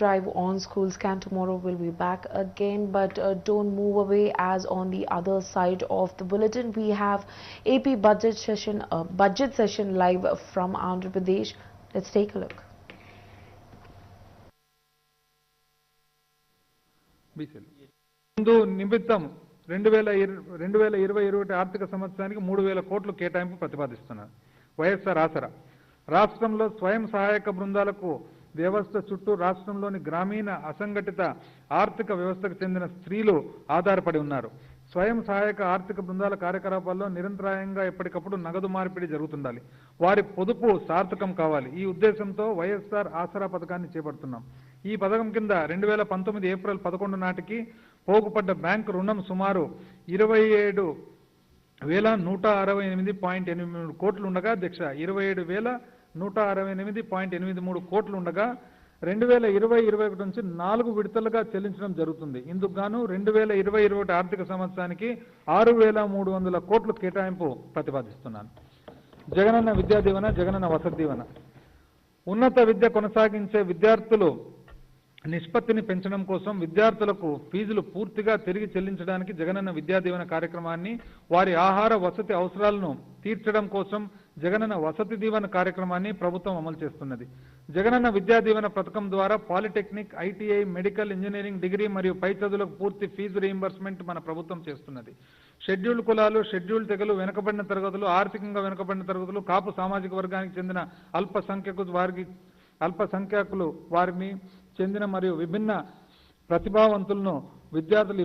Drive on School Scan tomorrow will be back again, but don't move away, as on the other side of the bulletin we have AP budget session live from Andhra Pradesh. Let's take a look. ముందు నిమిత్తం 2020-21 ఆర్థిక సంవత్సరానికి 3,000 కోట్లు కేటాయింపు ప్రతిపాదిస్తున్నారు. వైఎస్ఆర్ ఆసరా రాష్ట్రంలో స్వయం సహాయక బృందాలకు వ్యవస్థ చుట్టూ రాష్ట్రంలోని గ్రామీణ అసంఘటిత ఆర్థిక వ్యవస్థకు చెందిన స్త్రీలు ఆధారపడి ఉన్నారు. స్వయం సహాయక ఆర్థిక బృందాల కార్యకలాపాల్లో నిరంతరాయంగా ఎప్పటికప్పుడు నగదు మార్పిడి జరుగుతుండాలి. వారి పొదుపు సార్థకం కావాలి. ఈ ఉద్దేశంతో వైఎస్ఆర్ ఆసరా పథకాన్ని చేపడుతున్నాం. ఈ పథకం కింద 2019 ఏప్రిల్ 11 నాటికి పోగుపడ్డ బ్యాంకు రుణం సుమారు 27,168.83 కోట్లు ఉండగా అధ్యక్ష 27,168.83 కోట్లు ఉండగా 2020-21 నుంచి 4 విడతలుగా చెల్లించడం జరుగుతుంది. ఇందుకు గాను 2020-21 ఆర్థిక సంవత్సరానికి 6,300 కోట్లు కేటాయింపు ప్రతిపాదిస్తున్నాను. జగనన్న విద్యా దీవెన, జగనన్న వసతి దీవెన. ఉన్నత విద్య కొనసాగించే విద్యార్థులు నిష్పత్తిని పెంచడం కోసం విద్యార్థులకు ఫీజులు పూర్తిగా తిరిగి చెల్లించడానికి జగనన్న విద్యా దీవెన కార్యక్రమాన్ని, వారి ఆహార వసతి అవసరాలను తీర్చడం కోసం జగనన్న వసతి దీవెన కార్యక్రమాన్ని ప్రభుత్వం అమలు చేస్తున్నది. జగనన్న విద్యా దీవెన పథకం ద్వారా polytechnic, ITI, medical, engineering, degree మరియు పై చదువులకు పూర్తి ఫీజు రీయింబర్స్మెంట్ మన ప్రభుత్వం చేస్తున్నది. షెడ్యూల్డ్ కులాలు, షెడ్యూల్డ్ తెగలు, వెనుకబడిన తరగతులు, ఆర్థికంగా వెనుకబడిన తరగతులు, కాపు సామాజిక వర్గానికి చెందిన అల్పసంఖ్యాకులు వారిని చెందిన మరియు విభిన్న ప్రతిభావంతులను విద్యార్థులు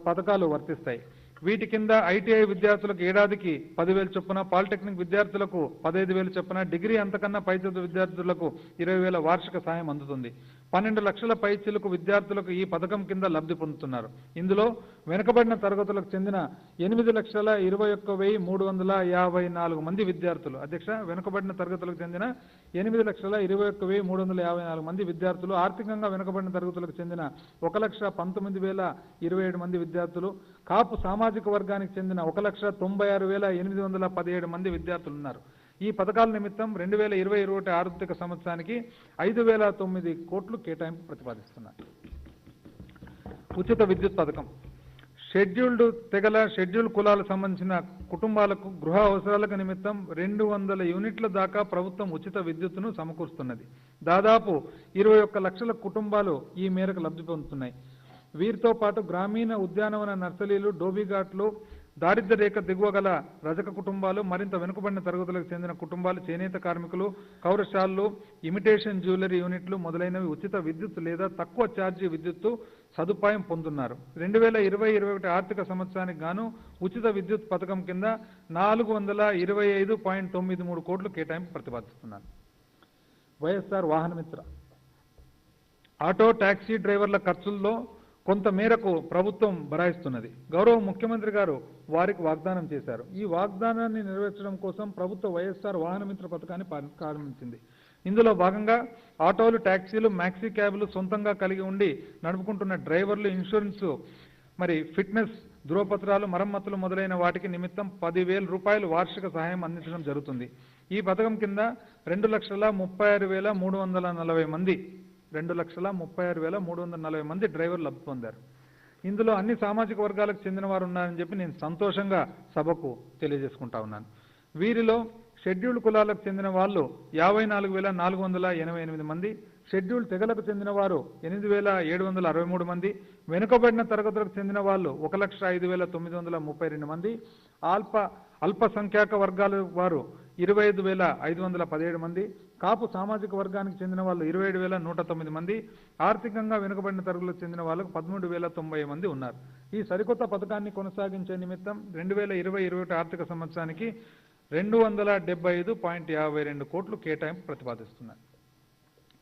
పథకాలు వర్తిస్తాయి. వీటి కింద ఐటీఐ విద్యార్థులకు ఏడాదికి 10,000 చొప్పున, పాలిటెక్నిక్ విద్యార్థులకు 15,000 చొప్పున, డిగ్రీ అంతకన్నా పై చదువు విద్యార్థులకు 20,000 వార్షిక సాయం అందుతుంది. 12 లక్షల పైచిలకు విద్యార్థులకు ఈ పథకం కింద లబ్ధి పొందుతున్నారు. ఇందులో వెనుకబడిన తరగతులకు చెందిన 8,21,354 మంది విద్యార్థులు అధ్యక్ష వెనుకబడిన తరగతులకు చెందిన 8,21,354 మంది విద్యార్థులు, ఆర్థికంగా వెనుకబడిన తరగతులకు చెందిన 1,19,027 మంది విద్యార్థులు, కాపు సామాజిక వర్గానికి చెందిన 1,96,817 మంది విద్యార్థులు ఉన్నారు. ఈ పథకాల నిమిత్తం 2020-21 ఆర్థిక సంవత్సరానికి 5,009 కోట్లు కేటాయింపు ప్రతిపాదిస్తున్నారు. ఉచిత విద్యుత్ పథకం. షెడ్యూల్డ్ తెగల, షెడ్యూల్డ్ కులాలకు సంబంధించిన కుటుంబాలకు గృహ అవసరాలకు నిమిత్తం 200 యూనిట్ల దాకా ప్రభుత్వం ఉచిత విద్యుత్తును సమకూరుస్తున్నది. దాదాపు 21 లక్షల కుటుంబాలు ఈ మేరకు లబ్ధి పొందుతున్నాయి. వీరితో పాటు గ్రామీణ ఉద్యానవన నర్సరీలు, డోబీఘాట్లు, దారిద్ర్య రేఖ దిగువ గల రజక కుటుంబాలు, మరింత వెనుకబడిన తరగతులకు చెందిన కుటుంబాలు, చేనేత కార్మికులు, కౌరశాలలు, ఇమిటేషన్ జ్యువెలరీ యూనిట్లు మొదలైనవి ఉచిత విద్యుత్ లేదా తక్కువ ఛార్జీ విద్యుత్తు సదుపాయం పొందుతున్నారు. 2020-21 ఆర్థిక సంవత్సరానికి గాను ఉచిత విద్యుత్ పథకం కింద 425.93 కోట్లు కేటాయింపు ప్రతిపాదిస్తున్నారు. వైఎస్ఆర్ వాహనమిత్ర. ఆటో, టాక్సీ డ్రైవర్ల ఖర్చుల్లో కొంత మేరకు ప్రభుత్వం భరాయిస్తున్నది. గౌరవ ముఖ్యమంత్రి గారు వారికి వాగ్దానం చేశారు. ఈ వాగ్దానాన్ని నెరవేర్చడం కోసం ప్రభుత్వ వైఎస్ఆర్ వాహనమిత్ర పథకాన్ని ప్రారంభించింది. ఇందులో భాగంగా ఆటోలు, టాక్సీలు, మ్యాక్సీ క్యాబ్లు సొంతంగా కలిగి ఉండి నడుపుకుంటున్న డ్రైవర్లు ఇన్సూరెన్స్, ఫిట్నెస్ ధృవపత్రాలు, మరమ్మతులు మొదలైన వాటికి నిమిత్తం 10,000 రూపాయలు వార్షిక సహాయం అందించడం జరుగుతుంది. ఈ పథకం కింద 2,36,340 మంది 2,36,340 మంది డ్రైవర్లు లబ్ధి పొందారు. ఇందులో అన్ని సామాజిక వర్గాలకు చెందిన వారు ఉన్నారని చెప్పి నేను సంతోషంగా సభకు తెలియజేసుకుంటా ఉన్నాను. వీరిలో షెడ్యూల్డ్ కులాలకు చెందిన వాళ్ళు 54,488 మంది, షెడ్యూల్డ్ తెగలకు చెందిన వారు 8,763 మంది, వెనుకబడిన తరగతులకు చెందిన వాళ్ళు 1,05,932 మంది, అల్పసంఖ్యాక వర్గాల వారు 25,517 మంది, కాపు సామాజిక వర్గానికి చెందిన వాళ్ళు 27,109 మంది, ఆర్థికంగా వెనుకబడిన తరగతులకు చెందిన వాళ్ళకు 13,090 మంది ఉన్నారు. ఈ సరికొత్త పథకాన్ని కొనసాగించే నిమిత్తం 2020-21 ఆర్థిక సంవత్సరానికి 275.52 కోట్లు కేటాయింపు ప్రతిపాదిస్తున్నారు.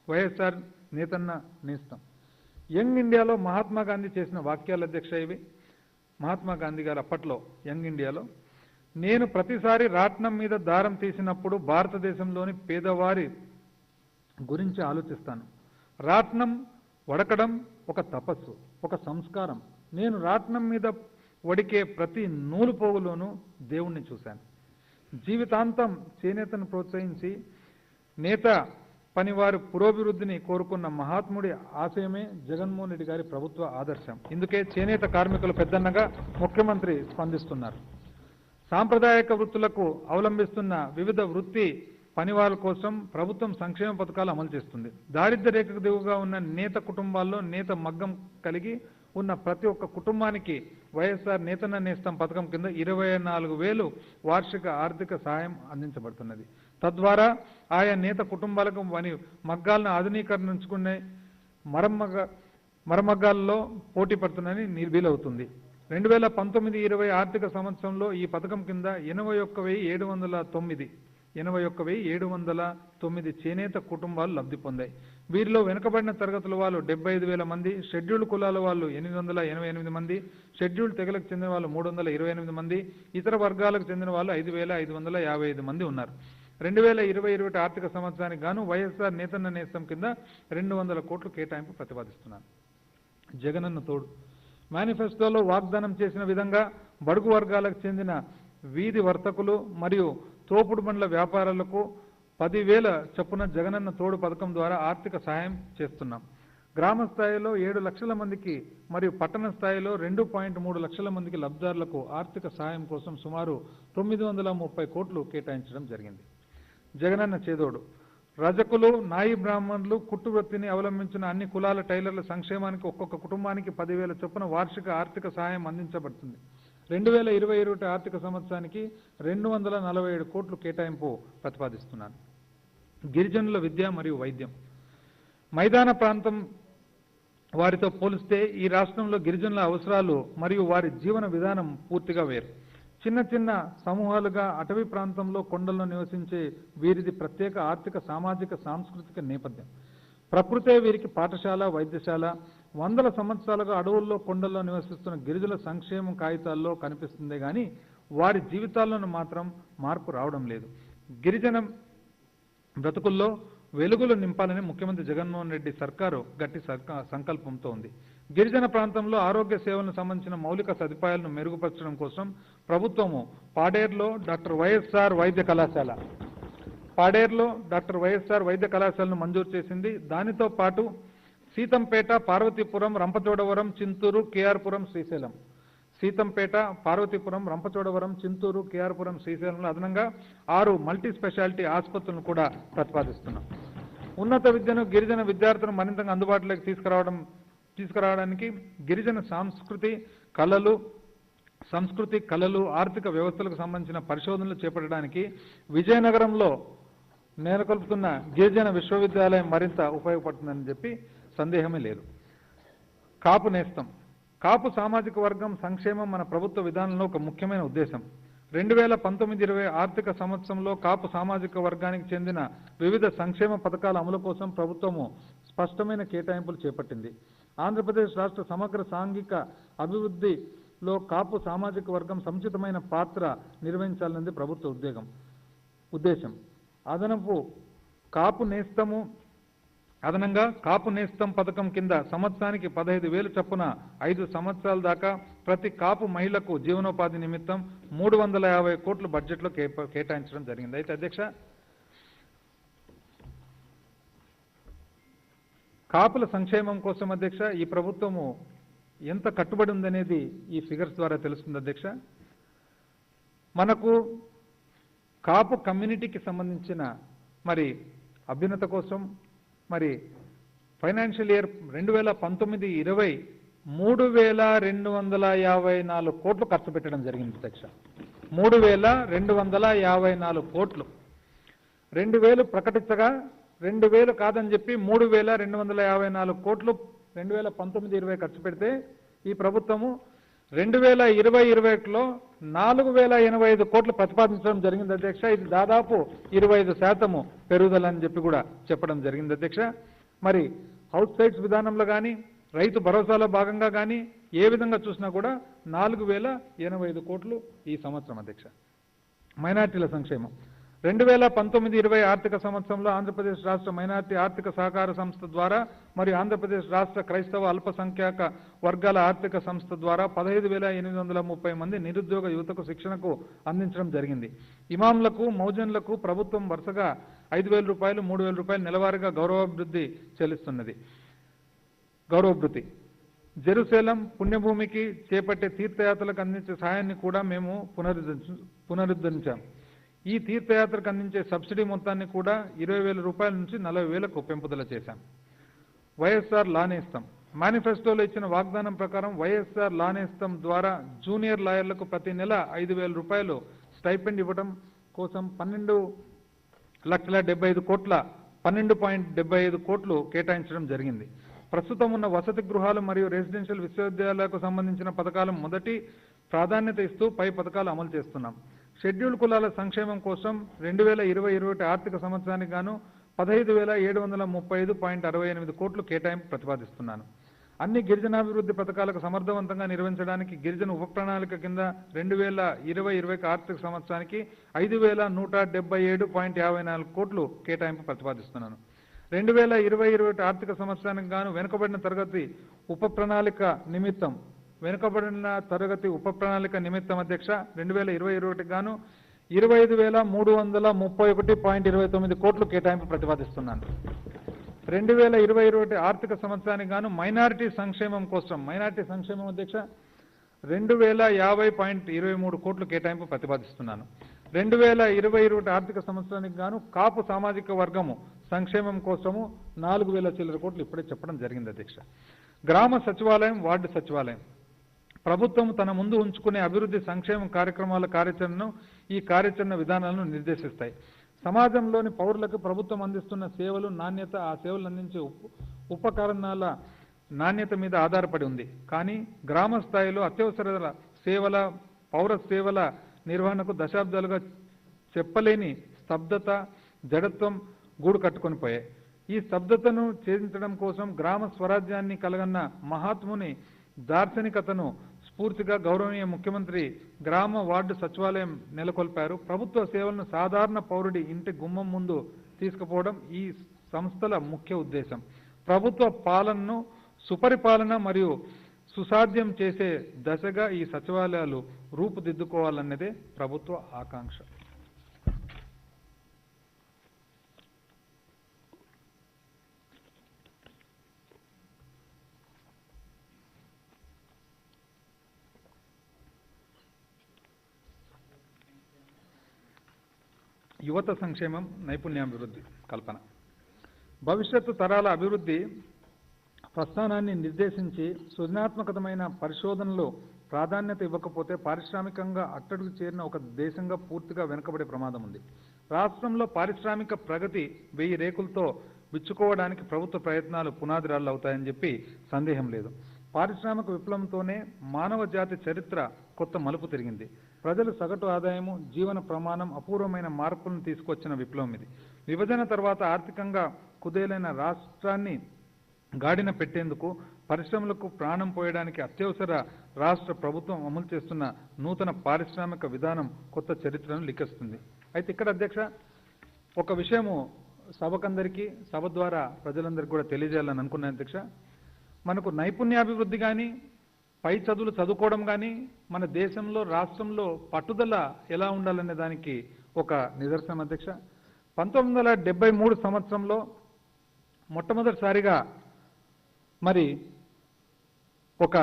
వైఎస్ఆర్ నేతన్న నేస్తం. యంగ్ ఇండియాలో మహాత్మా గాంధీ చేసిన వాక్యాల అధ్యక్ష ఇవి. మహాత్మా గాంధీ గారు అప్పట్లో యంగ్ ఇండియాలో, నేను ప్రతిసారి రాట్నం మీద దారం తీసినప్పుడు భారతదేశంలోని పేదవారి గురించి ఆలోచిస్తాను. రాట్నం వడకడం ఒక తపస్సు, ఒక సంస్కారం. నేను రాట్నం మీద వడికే ప్రతి నూలు పోగులోనూ దేవుణ్ణి చూశాను. జీవితాంతం చేనేతను ప్రోత్సహించి నేత పనివారి పురోభివృద్ధిని కోరుకున్న మహాత్ముడి ఆశయమే జగన్మోహన్ రెడ్డి గారి ప్రభుత్వ ఆదర్శం. ఇందుకే చేనేత కార్మికుల పెద్దన్నగా ముఖ్యమంత్రి స్పందిస్తున్నారు. సాంప్రదాయక వృత్తులకు అవలంబిస్తున్న వివిధ వృత్తి పనివాళ్ళ కోసం ప్రభుత్వం సంక్షేమ పథకాలు అమలు చేస్తుంది. దారిద్ర్య రేఖకు దిగువగా ఉన్న నేత కుటుంబాల్లో నేత మగ్గం కలిగి ఉన్న ప్రతి ఒక్క కుటుంబానికి వైఎస్ఆర్ నేతన్న నేస్తం పథకం కింద 24,000 వార్షిక ఆర్థిక సహాయం అందించబడుతున్నది. తద్వారా ఆయా నేత కుటుంబాలకు మగ్గాలను ఆధునీకరించుకునే మరమగ్గాల్లో పోటీ పడుతుందని వీలవుతుంది. 2019-20 ఆర్థిక సంవత్సరంలో ఈ పథకం కింద 81,709 చేనేత కుటుంబాలు లబ్ధి పొందాయి. వీరిలో వెనుకబడిన తరగతుల వాళ్ళు 75,000 మంది, షెడ్యూల్డ్ కులాల వాళ్ళు 888 మంది, షెడ్యూల్డ్ తెగలకు చెందిన వాళ్ళు 328 మంది, ఇతర వర్గాలకు చెందిన వాళ్ళు 5,555 మంది ఉన్నారు. 2020-21 ఆర్థిక సంవత్సరానికి గాను వైఎస్ఆర్ నేతన్న నేస్తం కింద 200 కోట్లు కేటాయింపు ప్రతిపాదిస్తున్నారు. జగనన్న తోడు మేనిఫెస్టోలో వాగ్దానం చేసిన విధంగా బడుగు వర్గాలకు చెందిన వీధి వర్తకులు మరియు తోపుడు బండ్ల వ్యాపారాలకు 10,000 చొప్పున జగనన్న తోడు పథకం ద్వారా ఆర్థిక సహాయం చేస్తున్నాం. గ్రామ స్థాయిలో 7 లక్షల మందికి మరియు పట్టణ స్థాయిలో 2.3 లక్షల మందికి లబ్ధిదారులకు ఆర్థిక సహాయం కోసం సుమారు 930 కోట్లు కేటాయించడం జరిగింది. జగనన్న చేదోడు రజకులు, నాయి బ్రాహ్మణులు, కుట్టు వృత్తిని అవలంబించిన అన్ని కులాల టైలర్ల సంక్షేమానికి ఒక్కొక్క కుటుంబానికి 10,000 చొప్పున వార్షిక ఆర్థిక సహాయం అందించబడుతుంది. 2020-21 ఆర్థిక సంవత్సరానికి 247 కోట్లు కేటాయింపు ప్రతిపాదిస్తున్నాను. గిరిజనుల విద్య మరియు వైద్యం మైదాన ప్రాంతం వారితో పోలిస్తే ఈ రాష్ట్రంలో గిరిజనుల అవసరాలు మరియు వారి జీవన విధానం పూర్తిగా వేరు. చిన్న చిన్న సమూహాలుగా అటవీ ప్రాంతంలో కొండల్లో నివసించే వీరిది ప్రత్యేక ఆర్థిక, సామాజిక, సాంస్కృతిక నేపథ్యం. ప్రకృతే వీరికి పాఠశాల, వైద్యశాల. 100 సంవత్సరాలుగా అడవుల్లో, కొండల్లో నివసిస్తున్న గిరిజనుల సంక్షేమం కాగితాల్లో కనిపిస్తుందే కానీ వారి జీవితాల్లోనూ మాత్రం మార్పు రావడం లేదు. గిరిజన బ్రతుకుల్లో వెలుగులు నింపాలని ముఖ్యమంత్రి జగన్మోహన్ రెడ్డి సర్కారు గట్టి సంకల్పంతో ఉంది. గిరిజన ప్రాంతంలో ఆరోగ్య సేవలకు సంబంధించిన మౌలిక సదుపాయాలను మెరుగుపరచడం కోసం ప్రభుత్వము పాడేరులో డాక్టర్ వైఎస్ఆర్ వైద్య కళాశాలను మంజూరు చేసింది. దానితో పాటు సీతంపేట, పార్వతీపురం, రంపచోడవరం, చింతూరు, కేఆర్పురం, శ్రీశైలం. సీతంపేట, పార్వతీపురం, రంపచోడవరం, చింతూరు, కేఆర్పురం, శ్రీశైలంలో అదనంగా 6 మల్టీ స్పెషాలిటీ ఆసుపత్రులను కూడా ప్రతిపాదిస్తున్నాం. ఉన్నత విద్యను గిరిజన విద్యార్థులను మరింతగా అందుబాటులోకి తీసుకురావడానికి గిరిజన సంస్కృతి, కళలు, ఆర్థిక వ్యవస్థలకు సంబంధించిన పరిశోధనలు చేపట్టడానికి విజయనగరంలో నెలకొల్పుతున్న గిరిజన విశ్వవిద్యాలయం మరింత ఉపయోగపడుతుందని చెప్పి సందేహమే లేదు. కాపు నేస్తం కాపు సామాజిక వర్గం సంక్షేమం మన ప్రభుత్వ విధానంలో ఒక ముఖ్యమైన ఉద్దేశం. 2019-20 ఆర్థిక సంవత్సరంలో కాపు సామాజిక వర్గానికి చెందిన వివిధ సంక్షేమ పథకాల అమలు కోసం ప్రభుత్వము స్పష్టమైన కేటాయింపులు చేపట్టింది. ఆంధ్రప్రదేశ్ రాష్ట్ర సమగ్ర సాంఘిక అభివృద్ధిలో కాపు సామాజిక వర్గం సముచితమైన పాత్ర నిర్వహించాలన్నది ప్రభుత్వ ఉద్దేశం. అదనంగా కాపు నేస్తం పథకం కింద సంవత్సరానికి 15,000 చొప్పున 5 సంవత్సరాల దాకా ప్రతి కాపు మహిళకు జీవనోపాధి నిమిత్తం 350 కోట్లు బడ్జెట్లో కేటాయించడం జరిగింది. అయితే అధ్యక్ష, కాపుల సంక్షేమం కోసం అధ్యక్ష ఈ ప్రభుత్వము ఎంత కట్టుబడి ఉందనేది ఈ ఫిగర్స్ ద్వారా తెలుస్తుంది. అధ్యక్ష, మనకు కాపు కమ్యూనిటీకి సంబంధించిన అభ్యున్నత కోసం ఫైనాన్షియల్ ఇయర్ 2019-20 3,254 కోట్లు ఖర్చు పెట్టడం జరిగింది. అధ్యక్ష, 3,254 కోట్లు. 2,000 ప్రకటించగా 2,000 కాదని చెప్పి 3,254 కోట్లు 2019-20 ఖర్చు పెడితే ఈ ప్రభుత్వము 2020-21లో 4,085 కోట్లు ప్రతిపాదించడం జరిగింది. అధ్యక్ష, ఇది దాదాపు 25% పెరుగుదల అని చెప్పి కూడా చెప్పడం జరిగింది. అధ్యక్ష, హౌస్ సైట్స్ విధానంలో కానీ రైతు భరోసాలో భాగంగా కానీ ఏ విధంగా చూసినా కూడా 4,085 కోట్లు ఈ సంవత్సరం. అధ్యక్ష, మైనార్టీల సంక్షేమం 2019-20 ఆర్థిక సంవత్సరంలో ఆంధ్రప్రదేశ్ రాష్ట్ర మైనార్టీ ఆర్థిక సహకార సంస్థ ద్వారా మరియు ఆంధ్రప్రదేశ్ రాష్ట్ర క్రైస్తవ అల్పసంఖ్యాక వర్గాల ఆర్థిక సంస్థ ద్వారా 15,830 మంది నిరుద్యోగ యువతకు శిక్షణకు అందించడం జరిగింది. ఇమాంలకు, మౌజన్లకు ప్రభుత్వం వరుసగా 5,000 రూపాయలు, 3,000 రూపాయలు నెలవారీగా గౌరవాభివృద్ధి చెల్లిస్తున్నది. గౌరవభృతి జెరూసలేం పుణ్యభూమికి చేపట్టే తీర్థయాత్రలకు అందించే సహాయాన్ని కూడా మేము పునరుద్ధరించాం. ఈ తీర్థయాత్రకు అందించే సబ్సిడీ మొత్తాన్ని కూడా 20,000 రూపాయల నుంచి 40,000కు పెంపుదల చేశాం. వైఎస్ఆర్ లానేస్తం మేనిఫెస్టోలో ఇచ్చిన వాగ్దానం ప్రకారం వైఎస్ఆర్ లానేస్తం ద్వారా జూనియర్ లాయర్లకు ప్రతి నెల 5,000 రూపాయలు స్టైపెండ్ ఇవ్వడం కోసం 12,75 కోట్ల 12.75 కోట్లు కేటాయించడం జరిగింది. ప్రస్తుతం ఉన్న వసతి గృహాలు మరియు రెసిడెన్షియల్ విశ్వవిద్యాలయాలకు సంబంధించిన పథకాలు మొదటి ప్రాధాన్యత ఇస్తూ పై పథకాలు అమలు చేస్తున్నాం. షెడ్యూల్ కులాల సంక్షేమం కోసం 2020-21 ఆర్థిక సంవత్సరానికి గాను 15,735.68 కోట్లు కేటాయింపు ప్రతిపాదిస్తున్నాను. అన్ని గిరిజనాభివృద్ధి పథకాలకు సమర్థవంతంగా నిర్వహించడానికి గిరిజన ఉప ప్రణాళిక కింద 2020-21 ఆర్థిక సంవత్సరానికి 5,177.54 కోట్లు కేటాయింపు ప్రతిపాదిస్తున్నాను. 2020-21 ఆర్థిక సంవత్సరానికి గాను వెనుకబడిన తరగతి ఉప ప్రణాళిక నిమిత్తం అధ్యక్ష 2020-21 గాను 25,331.29 కోట్లు కేటాయింపు ప్రతిపాదిస్తున్నాను. 2020-21 ఆర్థిక సంవత్సరానికి గాను మైనారిటీ సంక్షేమం అధ్యక్ష 2,050.23 కోట్లు కేటాయింపు ప్రతిపాదిస్తున్నాను. 2020-21 ఆర్థిక సంవత్సరానికి గాను కాపు సామాజిక వర్గము సంక్షేమం కోసము 4,000 చిల్లర కోట్లు ఇప్పుడే చెప్పడం జరిగింది అధ్యక్ష. గ్రామ సచివాలయం, వార్డు సచివాలయం ప్రభుత్వం తన ముందు ఉంచుకునే అభివృద్ధి సంక్షేమ కార్యక్రమాల కార్యాచరణను ఈ కార్యాచరణ విధానాలను నిర్దేశిస్తాయి. సమాజంలోని పౌరులకు ప్రభుత్వం అందిస్తున్న సేవలు నాణ్యత, ఆ సేవలు అందించే ఉపకరణాల నాణ్యత మీద ఆధారపడి ఉంది. కానీ గ్రామ స్థాయిలో అత్యవసర సేవల, పౌర సేవల నిర్వహణకు దశాబ్దాలుగా చెప్పలేని స్తబ్దత, జడత్వం గూడు కట్టుకొని పోయాయి. ఈ స్తబ్దతను ఛేదించడం కోసం గ్రామ స్వరాజ్యాన్ని కలగన్న మహాత్ముని దార్శనికతను స్ఫూర్తిగా గౌరవనీయ ముఖ్యమంత్రి గ్రామ వార్డు సచివాలయం నెలకొల్పారు. ప్రభుత్వ సేవలను సాధారణ పౌరుడి ఇంటి గుమ్మం ముందు తీసుకుపోవడం ఈ సంస్థల ముఖ్య ఉద్దేశం. ప్రభుత్వ పాలనను సుపరిపాలన మరియు సుసాధ్యం చేసే దశగా ఈ సచివాలయాలు రూపుదిద్దుకోవాలన్నదే ప్రభుత్వ ఆకాంక్ష. యువత సంక్షేమం, నైపుణ్యాభివృద్ధి కల్పన భవిష్యత్తు తరాల అభివృద్ధి ప్రస్థానాన్ని నిర్దేశించి సృజనాత్మకమైన పరిశోధనలో ప్రాధాన్యత ఇవ్వకపోతే పారిశ్రామికంగా అట్టడుగు చేరిన ఒక దేశంగా పూర్తిగా వెనుకబడే ప్రమాదం ఉంది. రాష్ట్రంలో పారిశ్రామిక ప్రగతి 1000 రేకులతో విచ్చుకోవడానికి ప్రభుత్వ ప్రయత్నాలు పునాదిరాళ్ళు అవుతాయని చెప్పి సందేహం లేదు. పారిశ్రామిక విప్లవంతోనే మానవ జాతి చరిత్ర కొత్త మలుపు తిరిగింది. ప్రజల సగటు ఆదాయము, జీవన ప్రమాణం అపూర్వమైన మార్పులను తీసుకొచ్చిన విప్లవం ఇది. విభజన తర్వాత ఆర్థికంగా కుదేలైన రాష్ట్రాన్ని గాడిన పెట్టేందుకు, పరిశ్రమలకు ప్రాణం పోయడానికి అత్యవసర రాష్ట్ర ప్రభుత్వం అమలు చేస్తున్న నూతన పారిశ్రామిక విధానం కొత్త చరిత్రను లిఖిస్తుంది. అయితే ఇక్కడ అధ్యక్ష ఒక విషయము సభకందరికీ, సభ ద్వారా ప్రజలందరికీ కూడా తెలియజేయాలని అనుకున్నాను అధ్యక్ష. మనకు నైపుణ్యాభివృద్ధి కానీ, పై చదువులు చదువుకోవడం కానీ మన దేశంలో, రాష్ట్రంలో పట్టుదల ఎలా ఉండాలనే దానికి ఒక నిదర్శనం అధ్యక్ష. 1973 సంవత్సరంలో మొట్టమొదటిసారిగా మరి ఒక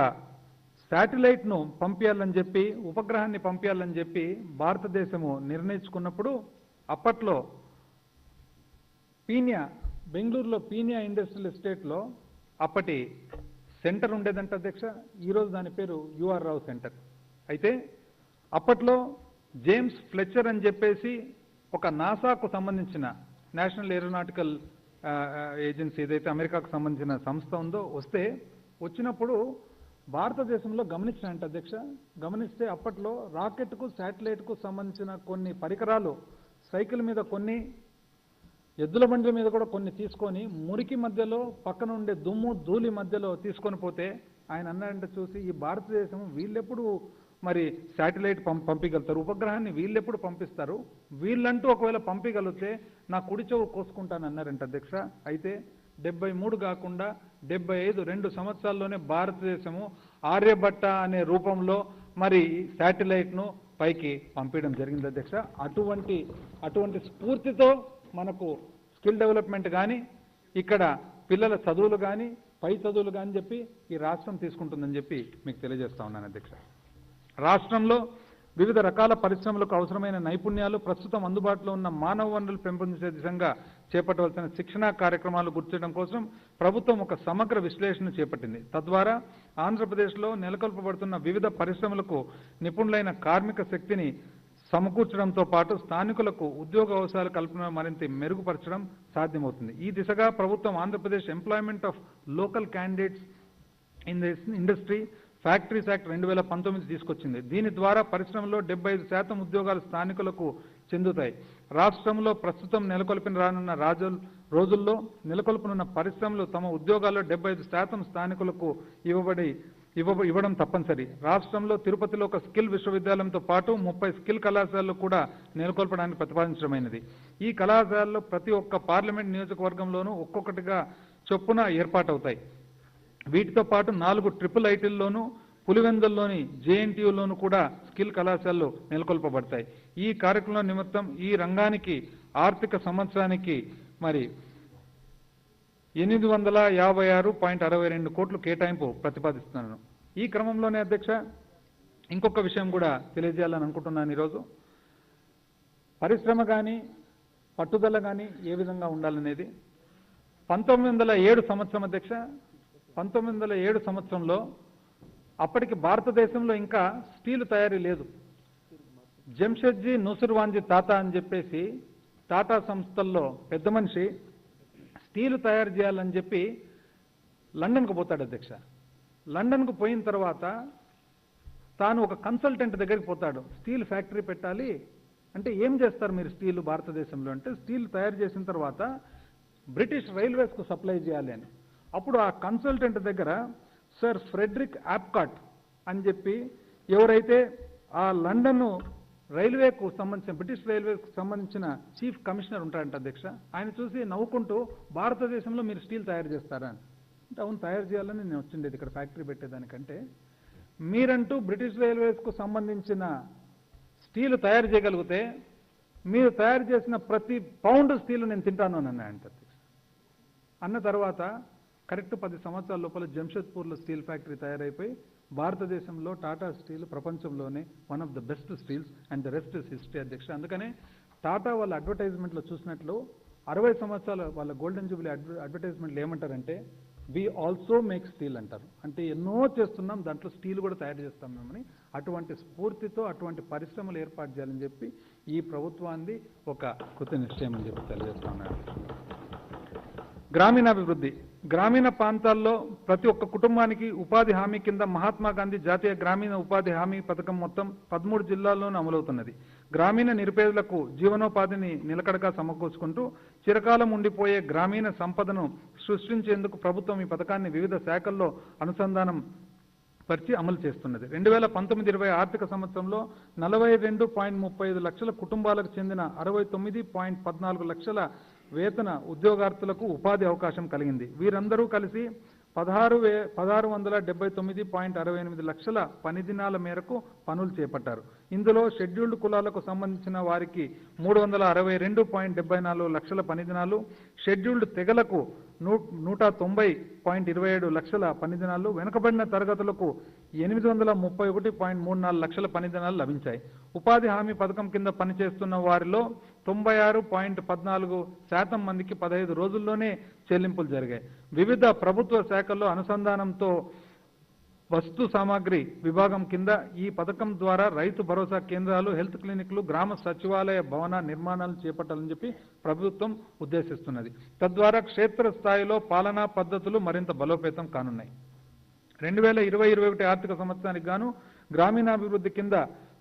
శాటిలైట్ను పంపించాలని చెప్పి, ఉపగ్రహాన్ని పంపించాలని చెప్పి భారతదేశము నిర్ణయించుకున్నప్పుడు అప్పట్లో బెంగళూరులో పీనియా ఇండస్ట్రియల్ ఎస్టేట్లో అప్పటి సెంటర్ ఉండేదంట అధ్యక్ష. ఈరోజు దాని పేరు యుఆర్ రావు సెంటర్. అయితే అప్పట్లో జేమ్స్ ఫ్లెచర్ అని చెప్పేసి ఒక నాసాకు సంబంధించిన నేషనల్ ఏరోనాటికల్ ఏజెన్సీ ఏదైతే అమెరికాకు సంబంధించిన సంస్థ ఉందో వచ్చినప్పుడు భారతదేశంలో గమనించినంట అధ్యక్ష. గమనిస్తే అప్పట్లో రాకెట్కు, శాటిలైట్కు సంబంధించిన కొన్ని పరికరాలు సైకిల్ మీద కొన్ని, ఎద్దుల బండ్ల మీద కూడా కొన్ని తీసుకొని మురికి మధ్యలో, పక్కన ఉండే దుమ్ము ధూళి మధ్యలో తీసుకొని పోతే ఆయన అన్నాడంటే చూసి, ఈ భారతదేశం వీళ్ళెప్పుడు మరి శాటిలైట్ పంపించగలుగుతారు. ఉపగ్రహాన్ని వీళ్ళు ఎప్పుడు పంపిస్తారు? వీళ్ళంటూ ఒకవేళ పంపించగలిగితే నా కుడి చెవు కోసుకుంటానన్నారంట అధ్యక్ష. అయితే 73 కాకుండా 75 2 సంవత్సరాల్లోనే భారతదేశము ఆర్యభట్ట అనే రూపంలో మరి శాటిలైట్ను పైకి పంపించడం జరిగింది అధ్యక్ష. అటువంటి స్ఫూర్తితో మనకు స్కిల్ డెవలప్మెంట్ కానీ ఇక్కడ పిల్లల చదువులు కానీ పై చదువులు కానీ చెప్పి ఈ రాష్ట్రం తీసుకుంటుందని చెప్పి మీకు తెలియజేస్తా ఉన్నాను అధ్యక్ష. రాష్ట్రంలో వివిధ రకాల పరిశ్రమలకు అవసరమైన నైపుణ్యాలు, ప్రస్తుతం అందుబాటులో ఉన్న మానవ వనరులు పెంపొందించే దిశగా చేపట్టవలసిన శిక్షణా కార్యక్రమాలు గుర్తించడం కోసం ప్రభుత్వం ఒక సమగ్ర విశ్లేషణ చేపట్టింది. తద్వారా ఆంధ్రప్రదేశ్లో నెలకొల్పబడుతున్న వివిధ పరిశ్రమలకు నిపుణులైన కార్మిక శక్తిని సమకూర్చడంతో పాటు స్థానికులకు ఉద్యోగ అవకాశాల కల్పన మరింత మెరుగుపరచడం సాధ్యమవుతుంది. ఈ దిశగా ప్రభుత్వం Andhra Pradesh employment of local candidates in this industry factories act 2019 తీసుకొచ్చింది. దీని ద్వారా పరిశ్రమలో 75% ఉద్యోగాలు స్థానికులకు చెందుతాయి. రాష్ట్రంలో ప్రస్తుతం నెలకొల్పిన రానున్న రోజుల్లో నెలకొల్పనున్న పరిశ్రమలు తమ ఉద్యోగాల్లో 75% స్థానికులకు ఇవ్వడం తప్పనిసరి. రాష్ట్రంలో తిరుపతిలో ఒక స్కిల్ విశ్వవిద్యాలయంతో పాటు 30 స్కిల్ కళాశాలలు కూడా నెలకొల్పడానికి ప్రతిపాదించడమైనది. ఈ కళాశాలలు ప్రతి ఒక్క పార్లమెంట్ నియోజకవర్గంలోనూ ఒక్కొక్కటిగా చొప్పున ఏర్పాటవుతాయి. వీటితో పాటు 4 ట్రిపుల్ ఐటీల్లోనూ పులివెందుల్లోని జేఎన్టీయూలోనూ కూడా స్కిల్ కళాశాలలు నెలకొల్పబడతాయి. ఈ కార్యక్రమం నిమిత్తం ఈ రంగానికి ఆర్థిక సంవత్సరానికి మరి 856.62 కోట్లు కేటాయింపు ప్రతిపాదిస్తున్నాను. ఈ క్రమంలోనే అధ్యక్ష ఇంకొక విషయం కూడా తెలియజేయాలని అనుకుంటున్నాను. ఈరోజు పరిశ్రమ కానీ పట్టుదల కానీ ఏ విధంగా ఉండాలనేది 1907 సంవత్సరం అధ్యక్ష. 1907 సంవత్సరంలో అప్పటికి భారతదేశంలో ఇంకా స్టీలు తయారీ లేదు. జంషెడ్జీ నూసుర్వాన్జీ తాతా అని చెప్పేసి టాటా సంస్థల్లో పెద్ద మనిషి స్టీలు తయారు చేయాలని చెప్పి లండన్కు పోతాడు అధ్యక్ష. లండన్కు పోయిన తర్వాత తాను ఒక కన్సల్టెంట్ దగ్గరికి పోతాడు. స్టీల్ ఫ్యాక్టరీ పెట్టాలి అంటే ఏం చేస్తారు మీరు స్టీలు భారతదేశంలో అంటే స్టీల్ తయారు చేసిన తర్వాత బ్రిటిష్ రైల్వేస్కు సప్లై చేయాలి అని. అప్పుడు ఆ కన్సల్టెంట్ దగ్గర సర్ ఫ్రెడరిక్ ఆప్కాట్ అని చెప్పి ఎవరైతే ఆ లండన్ రైల్వేకు సంబంధించిన బ్రిటిష్ రైల్వేకు సంబంధించిన చీఫ్ కమిషనర్ ఉంటాడంట అధ్యక్ష. ఆయన చూసి నవ్వుకుంటూ భారతదేశంలో మీరు స్టీల్ తయారు చేస్తారా అని అంటే అవును తయారు చేయాలని నేను వచ్చిండేది ఇక్కడ ఫ్యాక్టరీ పెట్టేదానికంటే మీరంటూ బ్రిటిష్ రైల్వేస్కు సంబంధించిన స్టీల్ తయారు చేయగలిగితే మీరు తయారు చేసిన ప్రతి పౌండ్ స్టీల్ నేను తింటాను అని అన్నాయంట అధ్యక్ష. అన్న తర్వాత కరెక్ట్ 10 సంవత్సరాల లోపల జంషెడ్పూర్లో స్టీల్ ఫ్యాక్టరీ తయారైపోయి భారతదేశంలో టాటా స్టీల్ ప్రపంచంలోనే one of the best steels and the rest is history అధ్యక్ష. అందుకనే టాటా వాళ్ళ అడ్వర్టైజ్మెంట్లో చూసినట్లు 60 సంవత్సరాల వాళ్ళ గోల్డెన్ జూబ్లీ అడ్వర్టైజ్మెంట్లు ఏమంటారంటే వి ఆల్సో మేక్ స్టీల్ అంటారు. అంటే ఎన్నో చేస్తున్నాం దాంట్లో స్టీల్ కూడా తయారు చేస్తాం మేమని. అటువంటి స్ఫూర్తితో అటువంటి పరిశ్రమలు ఏర్పాటు చేయాలని చెప్పి ఈ ప్రభుత్వాన్ని ఒక కృత నిశ్చయం అని చెప్పి తెలియజేస్తున్నాను. గ్రామీణాభివృద్ధి. గ్రామీణ ప్రాంతాల్లో ప్రతి ఒక్క కుటుంబానికి ఉపాధి హామీ కింద మహాత్మా గాంధీ జాతీయ గ్రామీణ ఉపాధి హామీ పథకం మొత్తం 13 జిల్లాల్లోనూ అమలవుతున్నది. గ్రామీణ నిరుపేదలకు జీవనోపాధిని నిలకడగా సమకూర్చుకుంటూ చిరకాలం ఉండిపోయే గ్రామీణ సంపదను సృష్టించేందుకు ప్రభుత్వం ఈ పథకాన్ని వివిధ శాఖల్లో అనుసంధానం పరిచి అమలు చేస్తున్నది. 2019-20 ఆర్థిక సంవత్సరంలో 42.35 లక్షల కుటుంబాలకు చెందిన 69.14 లక్షల వేతన ఉద్యోగార్థులకు ఉపాధి అవకాశం కలిగింది. వీరందరూ కలిసి 1679.68 లక్షల పని దినాల మేరకు పనులు చేపట్టారు. ఇందులో షెడ్యూల్డ్ కులాలకు సంబంధించిన వారికి 362.74 లక్షల పని దినాలు, షెడ్యూల్డ్ తెగలకు 190.27 లక్షల పని దినాలు, వెనుకబడిన తరగతులకు 831.34 లక్షల పని దినాలు లభించాయి. ఉపాధి హామీ పథకం కింద పనిచేస్తున్న వారిలో 96.14% మందికి 15 రోజుల్లోనే చెల్లింపులు జరిగాయి. వివిధ ప్రభుత్వ శాఖల్లో అనుసంధానంతో వస్తు సామాగ్రి విభాగం కింద ఈ పథకం ద్వారా రైతు భరోసా కేంద్రాలు, హెల్త్ క్లినిక్లు, గ్రామ సచివాలయ భవన నిర్మాణాలు చేపట్టాలని చెప్పి ప్రభుత్వం ఉద్దేశిస్తున్నది. తద్వారా క్షేత్రస్థాయిలో పాలనా పద్ధతులు మరింత బలోపేతం కానున్నాయి. 2020-21 ఆర్థిక సంవత్సరానికి గాను గ్రామీణాభివృద్ధి కింద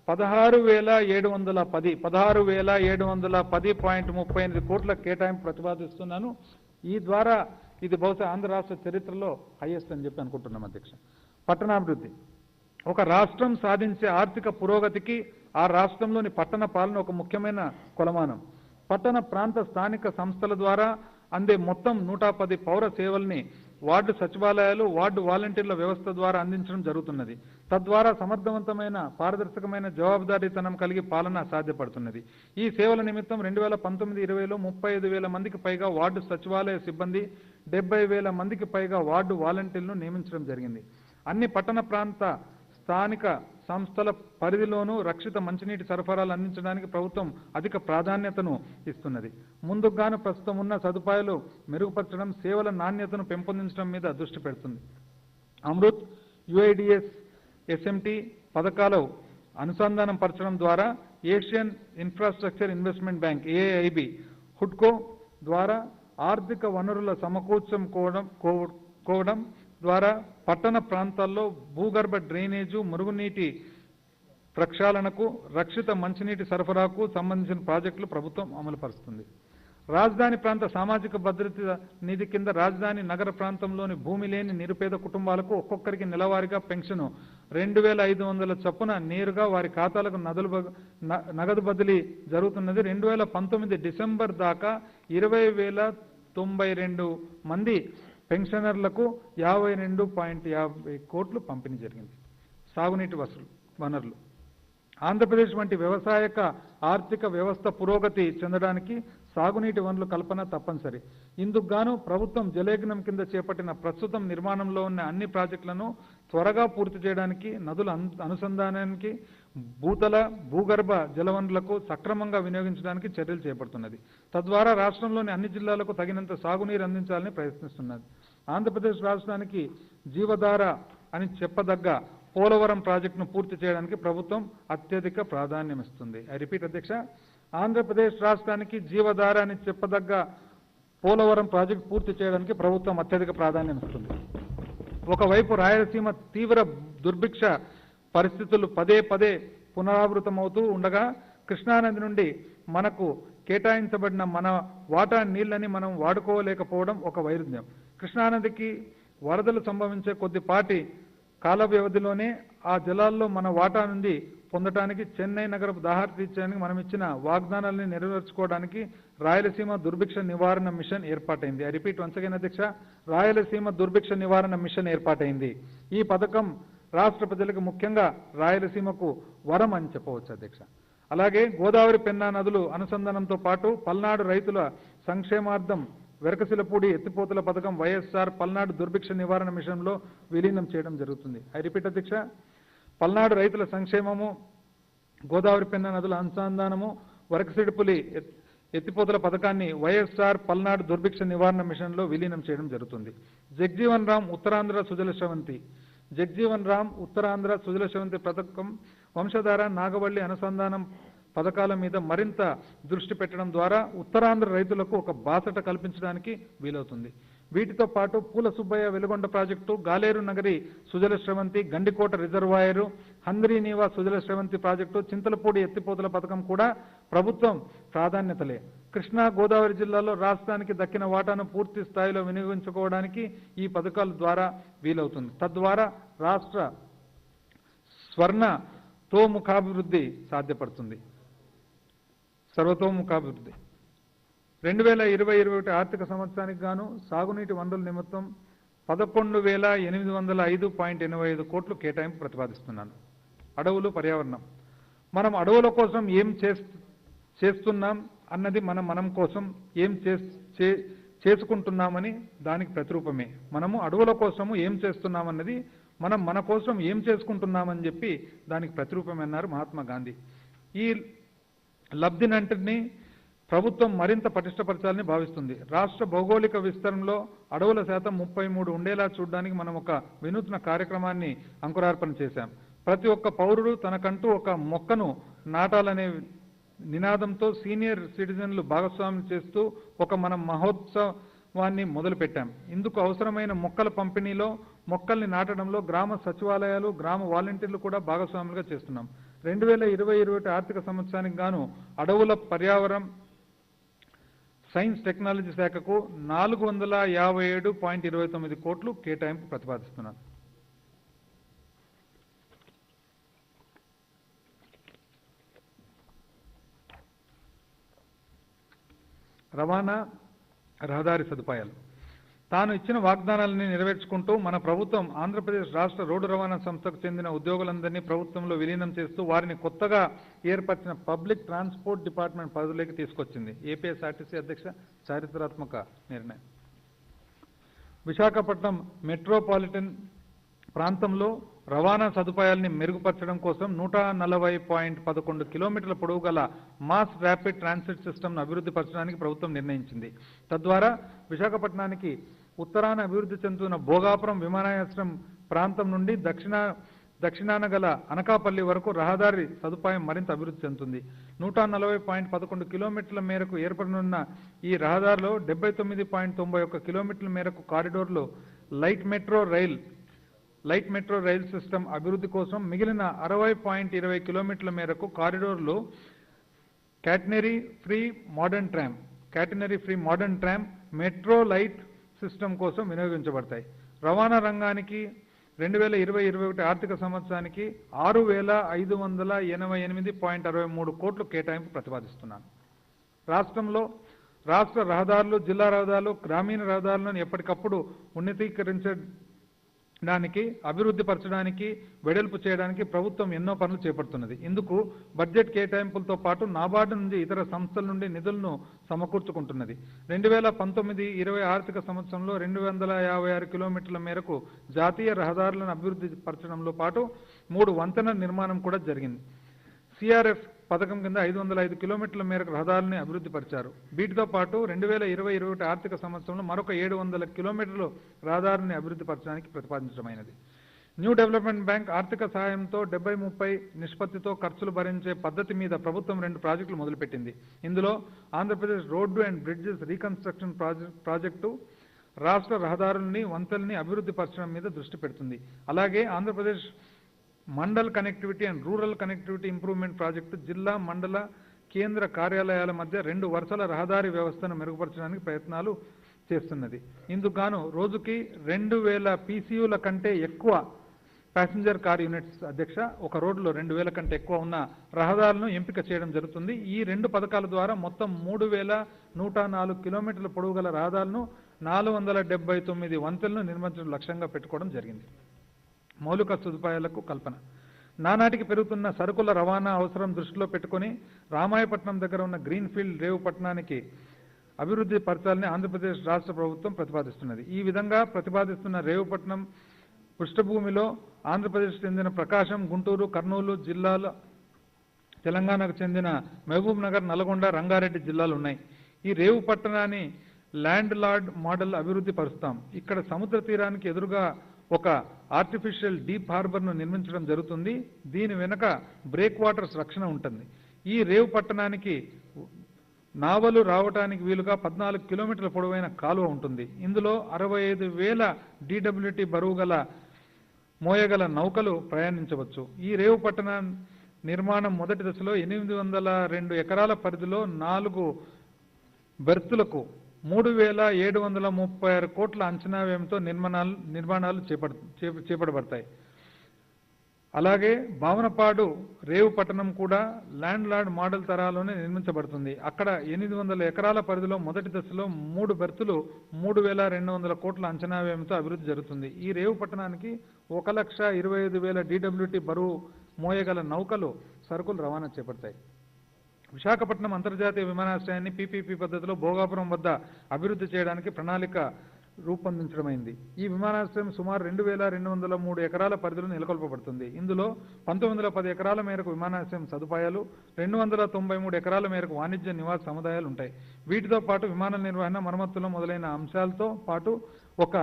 16,710.38 కోట్ల కేటాయింపు ప్రతిపాదిస్తున్నాను. ఈ ద్వారా ఇది బహుశా ఆంధ్ర రాష్ట్ర చరిత్రలో హైయెస్ట్ అని చెప్పి అనుకుంటున్నాం అధ్యక్ష. పట్టణాభివృద్ధి. ఒక రాష్ట్రం సాధించే ఆర్థిక పురోగతికి ఆ రాష్ట్రంలోని పట్టణ పాలన ఒక ముఖ్యమైన కొలమానం. పట్టణ ప్రాంత స్థానిక సంస్థల ద్వారా అందే మొత్తం 110 పౌర సేవల్ని వార్డు సచివాలయాలు, వార్డు వాలంటీర్ల వ్యవస్థ ద్వారా అందించడం జరుగుతున్నది. తద్వారా సమర్థవంతమైన, పారదర్శకమైన, జవాబుదారీతనం కలిగి పాలన సాధ్యపడుతున్నది. ఈ సేవల నిమిత్తం 2019-20లో 35,000 మందికి పైగా వార్డు సచివాలయ సిబ్బంది, 70,000 మందికి పైగా వార్డు వాలంటీర్లను నియమించడం జరిగింది. అన్ని పట్టణ ప్రాంత స్థానిక సంస్థల పరిధిలోనూ రక్షిత మంచినీటి సరఫరాలు అందించడానికి ప్రభుత్వం అధిక ప్రాధాన్యతను ఇస్తున్నది. ముందుగాను ప్రస్తుతం ఉన్న సదుపాయాలు మెరుగుపరచడం, సేవల నాణ్యతను పెంపొందించడం మీద దృష్టి పెడుతుంది. అమృత్, యుఐడిఎస్, ఎస్ఎంటి పథకాలు అనుసంధానం పరచడం ద్వారా Asian infrastructure investment bank AIB, హుడ్కో ద్వారా ఆర్థిక వనరుల సమకూర్చుకోవడం ద్వారా పట్టణ ప్రాంతాల్లో భూగర్భ డ్రైనేజు, మురుగునీటి ప్రక్షాళనకు, రక్షిత మంచినీటి సరఫరాకు సంబంధించిన ప్రాజెక్టులు ప్రభుత్వం అమలుపరుస్తుంది. రాజధాని ప్రాంత సామాజిక భద్రత నిధి కింద రాజధాని నగర ప్రాంతంలోని భూమి లేని నిరుపేద కుటుంబాలకు ఒక్కొక్కరికి నెలవారీగా పెన్షన్ 2,500 చొప్పున నేరుగా వారి ఖాతాలకు నగదు బదిలీ జరుగుతున్నది. 2019 డిసెంబర్ దాకా 20,092 మంది పెన్షనర్లకు 52.50 కోట్లు పంపిణీ జరిగింది. సాగునీటి వనరులు ఆంధ్రప్రదేశ్ వంటి వ్యవసాయక ఆర్థిక వ్యవస్థ పురోగతి చెందడానికి సాగునీటి వనరుల కల్పన తప్పనిసరి. ఇందుకు గాను ప్రభుత్వం జలయజ్ఞం కింద చేపట్టిన ప్రస్తుతం నిర్మాణంలో ఉన్న అన్ని ప్రాజెక్టులను త్వరగా పూర్తి చేయడానికి, నదుల అనుసంధానానికి, భూగర్భ జలవనరులకు సక్రమంగా వినియోగించడానికి చర్యలు చేపడుతున్నది. తద్వారా రాష్ట్రంలోని అన్ని జిల్లాలకు తగినంత సాగునీరు అందించాలని ప్రయత్నిస్తున్నది. ఆంధ్రప్రదేశ్ రాష్ట్రానికి జీవధార అని చెప్పదగ్గ పోలవరం ప్రాజెక్టును పూర్తి చేయడానికి ప్రభుత్వం అత్యధిక ప్రాధాన్యమిస్తుంది. ఐ రిపీట్ అధ్యక్ష, ఆంధ్రప్రదేశ్ రాష్ట్రానికి జీవధార అని చెప్పదగ్గ పోలవరం ప్రాజెక్టు పూర్తి చేయడానికి ప్రభుత్వం అత్యధిక ప్రాధాన్యమిస్తుంది. ఒకవైపు రాయలసీమ తీవ్ర దుర్భిక్ష పరిస్థితులు పదే పునరావృతమవుతూ ఉండగా కృష్ణానది నుండి మనకు కేటాయించబడిన మన వాటా నీళ్లని మనం వాడుకోలేకపోవడం ఒక వైరుధ్యం. కృష్ణానదికి వరదలు సంభవించే కొద్దిపాటి కాల వ్యవధిలోనే ఆ జలాల్లో మన వాటా నుండి పొందడానికి, చెన్నై నగరపు దాహార్తి తీర్చడానికి మనం ఇచ్చిన వాగ్దానాలని నెరవేర్చుకోవడానికి రాయలసీమ దుర్భిక్ష నివారణ మిషన్ ఏర్పాటైంది. ఐ రిపీట్ వన్స్ అగైన్ అధ్యక్ష, రాయలసీమ దుర్భిక్ష నివారణ మిషన్ ఏర్పాటైంది. ఈ పథకం రాష్ట్ర ప్రజలకు, ముఖ్యంగా రాయలసీమకు వరం అని చెప్పవచ్చు అధ్యక్ష. అలాగే గోదావరి, పెన్నా నదులు అనుసంధానంతో పాటు పల్నాడు రైతుల సంక్షేమార్థం వెరకశిలపూడి ఎత్తిపోతల పథకం వైఎస్ఆర్ పల్నాడు దుర్భిక్ష నివారణ మిషన్లో విలీనం చేయడం జరుగుతుంది. ఐ రిపీట్ అధ్యక్ష, పల్నాడు రైతుల సంక్షేమము, గోదావరి, పెన్నా నదుల అనుసంధానము, వరకశిలపూడి ఎత్తిపోతల పథకాన్ని వైఎస్ఆర్ పల్నాడు దుర్భిక్ష నివారణ మిషన్లో విలీనం చేయడం జరుగుతుంది. జగ్జీవన్ రామ్ ఉత్తరాంధ్ర సుజల శ్రవంతి పథకం వంశధార, నాగవల్లి అనుసంధానం పథకాల మీద మరింత దృష్టి పెట్టడం ద్వారా ఉత్తరాంధ్ర రైతులకు ఒక బాసట కల్పించడానికి వీలవుతుంది. వీటితో పాటు Poola Subbaiah Veligonda project, Galeru Nagari Sujala Sravanthi, Gandikota reservoir, Handri Neeva Sujala Sravanthi project, Chintalapudi ఎత్తిపోతల పథకం కూడా ప్రభుత్వం ప్రాధాన్యతలే. కృష్ణా, గోదావరి జిల్లాలో రాష్ట్రానికి దక్కిన వాటాను పూర్తి స్థాయిలో వినియోగించుకోవడానికి ఈ పథకాల ద్వారా వీలవుతుంది. తద్వారా రాష్ట్ర సర్వతోముఖాభివృద్ధి సాధ్యపడుతుంది. 2020-21 ఆర్థిక సంవత్సరానికి గాను సాగునీటి వనరుల నిమిత్తం 11,805.85 కోట్లు కేటాయింపు ప్రతిపాదిస్తున్నాను. అడవులు, పర్యావరణం. మనం అడవుల కోసం ఏం చేస్తున్నాం అన్నది మనం కోసం ఏం చేసుకుంటున్నామని దానికి ప్రతిరూపమే. మనము అడవుల కోసము ఏం చేస్తున్నామన్నది మన కోసం ఏం చేసుకుంటున్నామని చెప్పి దానికి ప్రతిరూపమే అన్నారు మహాత్మా గాంధీ. ఈ లబ్ధినంటిని ప్రభుత్వం మరింత పటిష్టపరచాలని భావిస్తుంది. రాష్ట్ర భౌగోళిక విస్తరణలో అడవుల శాతం 33 ఉండేలా చూడడానికి మనం ఒక వినూత్న కార్యక్రమాన్ని అంకురార్పణ చేశాం. ప్రతి ఒక్క పౌరుడు తనకంటూ ఒక మొక్కను నాటాలనే నినాదంతో సీనియర్ సిటిజన్లు భాగస్వామ్యం చేస్తూ ఒక మనం మహోత్సవాన్ని మొదలుపెట్టాం. ఇందుకు అవసరమైన మొక్కల పంపిణీలో, మొక్కల్ని నాటడంలో గ్రామ సచివాలయాలు, గ్రామ వాలంటీర్లు కూడా భాగస్వాములుగా చేస్తున్నాం. 2020-21 ఆర్థిక సంవత్సరానికి గాను అడవుల, పర్యావరణం, సైన్స్ టెక్నాలజీ శాఖకు 457.29 కోట్లు కేటాయింపు ప్రతిపాదిస్తున్నాను. రవాణా రహదారి సదుపాయాలు. తాను ఇచ్చిన వాగ్దానాలని నెరవేర్చుకుంటూ మన ప్రభుత్వం ఆంధ్రప్రదేశ్ రాష్ట్ర రోడ్డు రవాణా సంస్థకు చెందిన ఉద్యోగులందరినీ ప్రభుత్వంలో విలీనం చేస్తూ వారిని కొత్తగా ఏర్పరిచిన పబ్లిక్ ట్రాన్స్పోర్ట్ డిపార్ట్మెంట్ పదవిలోకి తీసుకొచ్చింది. ఏపీఎస్ఆర్టీసీ అధ్యక్ష చారిత్రాత్మక నిర్ణయం. విశాఖపట్నం మెట్రోపాలిటన్ ప్రాంతంలో రవాణా సదుపాయాల్ని మెరుగుపరచడం కోసం 140.11 కిలోమీటర్ల పొడవు గల మాస్ ర్యాపిడ్ ట్రాన్సిట్ సిస్టమ్ను అభివృద్ధి పరచడానికి ప్రభుత్వం నిర్ణయించింది. తద్వారా విశాఖపట్నానికి ఉత్తరాన అభివృద్ధి చెందుతున్న భోగాపురం విమానాశ్రయం ప్రాంతం నుండి దక్షిణాన గల అనకాపల్లి వరకు రహదారి సదుపాయం మరింత అభివృద్ధి చెందుతుంది. 140.11 కిలోమీటర్ల మేరకు ఏర్పడనున్న ఈ రహదారిలో 79.91 కిలోమీటర్ల మేరకు కారిడోర్లో లైట్ మెట్రో రైల్ సిస్టమ్ అభివృద్ధి కోసం, మిగిలిన 60.20 కిలోమీటర్ల మేరకు కారిడోర్లో catenary free modern tram metro light system కోసం వినియోగించబడతాయి. రవాణా రంగానికి 2020-21 ఆర్థిక సంవత్సరానికి 6,588.63 కోట్లు కేటాయింపు ప్రతిపాదిస్తున్నాను. రాష్ట్ర రహదారులు, జిల్లా రహదారులు, గ్రామీణ రహదారులను ఎప్పటికప్పుడు ఉన్నతీకరించడానికి, అభివృద్ధి పరచడానికి, వెడల్పు చేయడానికి ప్రభుత్వం ఎన్నో పనులు చేపడుతున్నది. ఇందుకు బడ్జెట్ కేటాయింపులతో పాటు నాబార్డు నుంచి ఇతర సంస్థల నుండి నిధులను సమకూర్చుకుంటున్నది. 2019-20 ఆర్థిక సంవత్సరంలో 256 కిలోమీటర్ల మేరకు జాతీయ రహదారులను అభివృద్ధి పరచడంలో పాటు 3 వంతెనల నిర్మాణం కూడా జరిగింది. సిఆర్ఎఫ్ పథకం కింద 505 కిలోమీటర్ల మేరకు రహదారులను అభివృద్ధి పరిచారు. వీటితో పాటు 2020-21 ఆర్థిక సంవత్సరంలో మరొక 700 కిలోమీటర్లు రహదారుని అభివృద్ధి పరచడానికి ప్రతిపాదించడమైనది. న్యూ డెవలప్మెంట్ బ్యాంక్ ఆర్థిక సహాయంతో 70-30 నిష్పత్తితో ఖర్చులు భరించే పద్ధతి మీద ప్రభుత్వం 2 ప్రాజెక్టులు మొదలుపెట్టింది. ఇందులో Andhra Pradesh road and bridges reconstruction project రాష్ట్ర రహదారుల్ని, వంతెనల్ని అభివృద్ధి పరచడం మీద దృష్టి పెడుతుంది. అలాగే Andhra Pradesh mandal connectivity and rural connectivity improvement project జిల్లా, మండల, కేంద్ర కార్యాలయాల మధ్య 2 వరుసల రహదారి వ్యవస్థను మెరుగుపరచడానికి ప్రయత్నాలు చేస్తున్నది. ఇందుకు గాను రోజుకి 2000 PCUల కంటే ఎక్కువ ప్యాసింజర్ కార్ యూనిట్స్ అధ్యక్ష ఒక రోడ్లో 2000 కంటే ఎక్కువ ఉన్న రహదారులను ఎంపిక చేయడం జరుగుతుంది. ఈ 2 పథకాల ద్వారా మొత్తం 3104 కిలోమీటర్ల పొడవు గల రహదారులను 479 వంతెనలను నిర్మించడం లక్ష్యంగా పెట్టుకోవడం జరిగింది. మౌలిక సదుపాయాలకు కల్పన. నానాటికి పెరుగుతున్న సరుకుల రవాణా అవసరం దృష్టిలో పెట్టుకుని రామాయపట్నం దగ్గర ఉన్న గ్రీన్ఫీల్డ్ రేవు పట్టణానికి అభివృద్ధి పరచాలని ఆంధ్రప్రదేశ్ రాష్ట్ర ప్రభుత్వం ప్రతిపాదిస్తున్నది. ఈ విధంగా ప్రతిపాదిస్తున్న రేవుపట్నం పృష్ఠభూమిలో ఆంధ్రప్రదేశ్ చెందిన ప్రకాశం, గుంటూరు, కర్నూలు జిల్లాల, తెలంగాణకు చెందిన మహబూబ్ నగర్, నల్గొండ, రంగారెడ్డి జిల్లాలు ఉన్నాయి. ఈ రేవు పట్టణాన్ని ల్యాండ్ లార్డ్ మోడల్ అభివృద్ధి పరుస్తాం. ఇక్కడ సముద్ర తీరానికి ఎదురుగా ఒక ఆర్టిఫిషియల్ డీప్ హార్బర్ను నిర్మించడం జరుగుతుంది. దీని వెనుక బ్రేక్ వాటర్స్ రక్షణ ఉంటుంది. ఈ రేవు పట్టణానికి నావలు రావటానికి వీలుగా 14 కిలోమీటర్ల పొడవైన కాలువ ఉంటుంది. ఇందులో 65,000 DWT బరువు గల మోయగల నౌకలు ప్రయాణించవచ్చు. ఈ రేవు పట్టణ నిర్మాణం మొదటి దశలో 802 ఎకరాల పరిధిలో 4 బెర్తులకు 3,736 కోట్ల అంచనా వ్యయంతో నిర్మాణాలు చేపట్టబడతాయి. అలాగే భావనపాడు రేవు పట్టణం కూడా ల్యాండ్ లార్డ్ మోడల్ తరాలోనే నిర్మించబడుతుంది. అక్కడ 800 ఎకరాల పరిధిలో మొదటి దశలో 3 బెర్తులు 3,200 కోట్ల అంచనా వ్యయంతో అభివృద్ధి జరుగుతుంది. ఈ రేవు పట్టణానికి 1,25,000 DWT బరువు మోయగల నౌకలు సరుకులు రవాణా చేపడతాయి. విశాఖపట్నం అంతర్జాతీయ విమానాశ్రయాన్ని PPP పద్ధతిలో భోగాపురం వద్ద అభివృద్ధి చేయడానికి ప్రణాళిక రూపొందించడమైంది. ఈ విమానాశ్రయం సుమారు 2,203 ఎకరాల పరిధిలో నెలకొల్పబడుతుంది. ఇందులో 1910 ఎకరాల మేరకు విమానాశ్రయం సదుపాయాలు, 293 ఎకరాల మేరకు వాణిజ్య నివాస సముదాయాలు ఉంటాయి. వీటితో పాటు విమాన నిర్వహణ, మరమ్మతులు మొదలైన అంశాలతో పాటు ఒక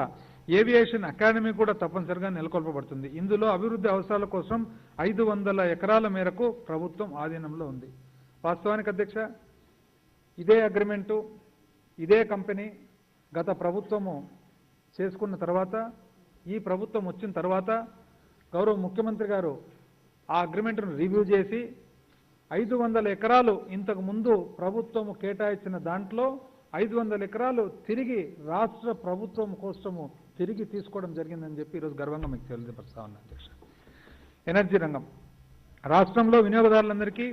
ఏవియేషన్ అకాడమీ కూడా తప్పనిసరిగా నెలకొల్పబడుతుంది. ఇందులో అభివృద్ధి అవసరాల కోసం 500 ఎకరాల మేరకు ప్రభుత్వం ఆధీనంలో ఉంది. వాస్తవానికి అధ్యక్ష, ఇదే అగ్రిమెంటు, ఇదే కంపెనీ గత ప్రభుత్వము చేసుకున్న తర్వాత, ఈ ప్రభుత్వం వచ్చిన తర్వాత గౌరవ ముఖ్యమంత్రి గారు ఆ అగ్రిమెంట్ను రివ్యూ చేసి 500 ఎకరాలు ఇంతకు ముందు ప్రభుత్వము కేటాయించిన దాంట్లో 500 ఎకరాలు తిరిగి రాష్ట్ర ప్రభుత్వం కోసము తిరిగి తీసుకోవడం జరిగిందని చెప్పి ఈరోజు గర్వంగా మీకు తెలియపరుస్తా ఉన్నా అధ్యక్ష. ఎనర్జీ రంగం. రాష్ట్రంలో వినియోగదారులందరికీ